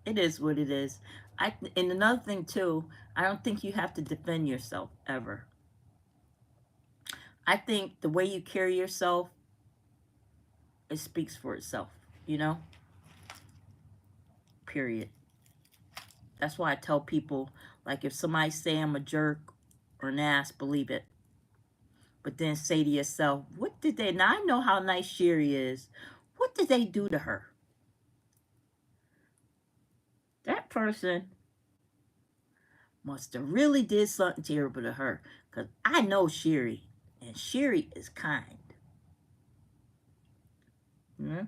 It is what it is. And another thing too, I don't think you have to defend yourself ever. I think the way you carry yourself, it speaks for itself, you know? Period. That's why I tell people, like, if somebody say I'm a jerk or an ass, believe it. But then say to yourself, what did they, now I know how nice Sherry is. What did they do to her? That person must have really did something terrible to her. Because I know Sherry. And Sherry is kind. Hmm?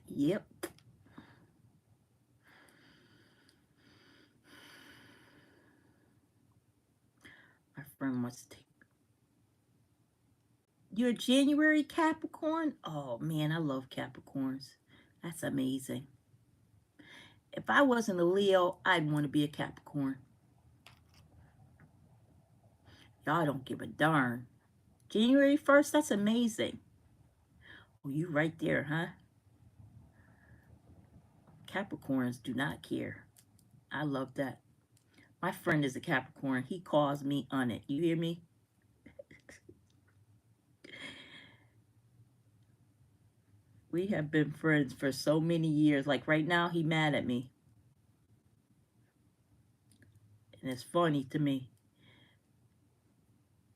Yep. My friend wants to take. You're a January Capricorn? Oh man, I love Capricorns. That's amazing. If I wasn't a Leo, I'd want to be a Capricorn. Y'all don't give a darn. January 1st, that's amazing. Oh, you right there, huh? Capricorns do not care. I love that. My friend is a Capricorn. He calls me on it. You hear me? We have been friends for so many years. Like right now, he mad at me. And it's funny to me.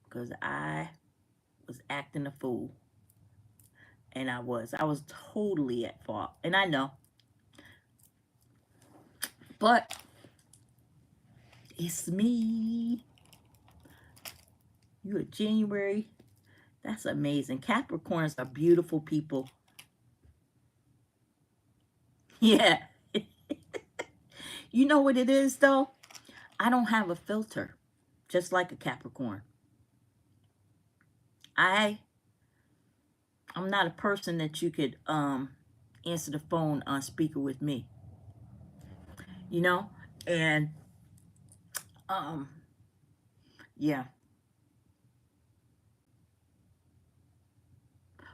Because I was acting a fool. And I was totally at fault. And I know. But it's me. You a January? That's amazing. Capricorns are beautiful people. Yeah. You know what it is, though? I don't have a filter, just like a Capricorn. I'm not a person that you could answer the phone on speaker with me. You know? And yeah.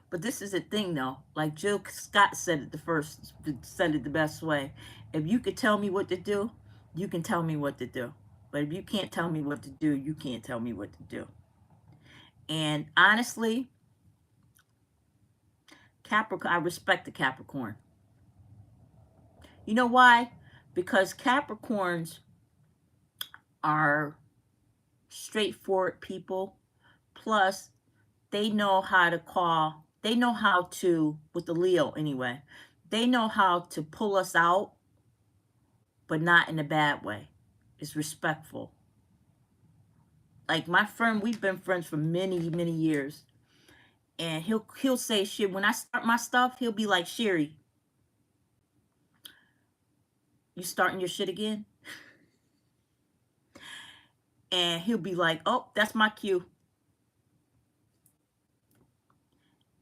But this is the thing, though. Like Jill Scott said it the best way. If you could tell me what to do, you can tell me what to do. But if you can't tell me what to do, you can't tell me what to do. And honestly, Capricorn, I respect the Capricorn. You know why? Because Capricorns are straightforward people. Plus, they know how to call. They know how to, with the Leo anyway, they know how to pull us out, but not in a bad way. It's respectful. Like my friend, we've been friends for many, many years. And he'll say shit. When I start my stuff, he'll be like, Sherry, you starting your shit again? And he'll be like, oh, that's my cue.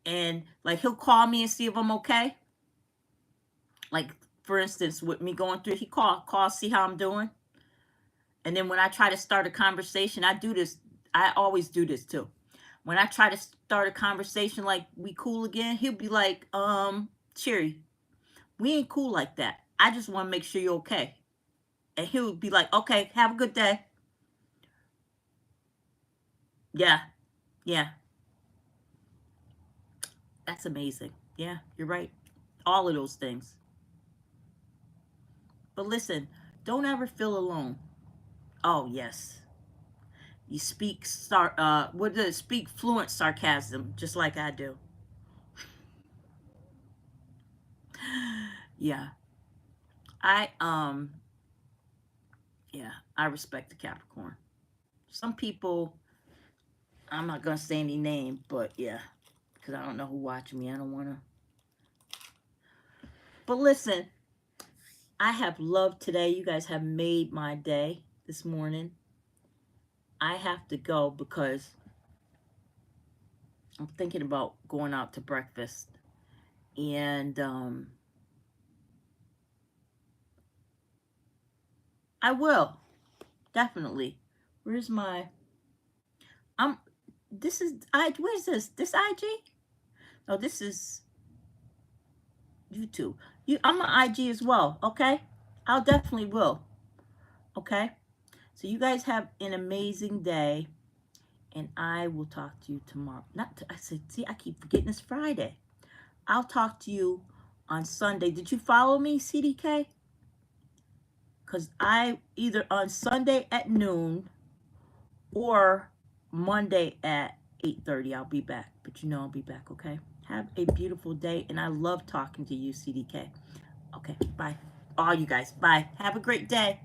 And like he'll call me and see if I'm okay. Like for instance, with me going through, he call, see how I'm doing. And then when I try to start a conversation, I always do this too. When I try to start a conversation like we cool again, he'll be like, Cherry, we ain't cool like that. I just want to make sure you're okay. And he'll be like, okay, have a good day. Yeah. Yeah. That's amazing. Yeah, you're right. All of those things. But listen, don't ever feel alone. Oh, yes. You speak speak fluent sarcasm, just like I do. Yeah. I respect the Capricorn. Some people, I'm not gonna say any name, but yeah, because I don't know who watching me. I don't wanna. But listen, I have loved today. You guys have made my day this morning. I have to go because I'm thinking about going out to breakfast. And I will. Definitely. Where's my... This is... Where's this? This IG? No, this is YouTube. I'm on IG as well, okay? I'll definitely will. Okay? So you guys have an amazing day. And I will talk to you tomorrow. I keep forgetting it's Friday. I'll talk to you on Sunday. Did you follow me, CDK? Because I either on Sunday at noon or Monday at 8:30, I'll be back. But you know I'll be back, okay? Have a beautiful day. And I love talking to you, CDK. Okay, bye. All you guys, bye. Have a great day.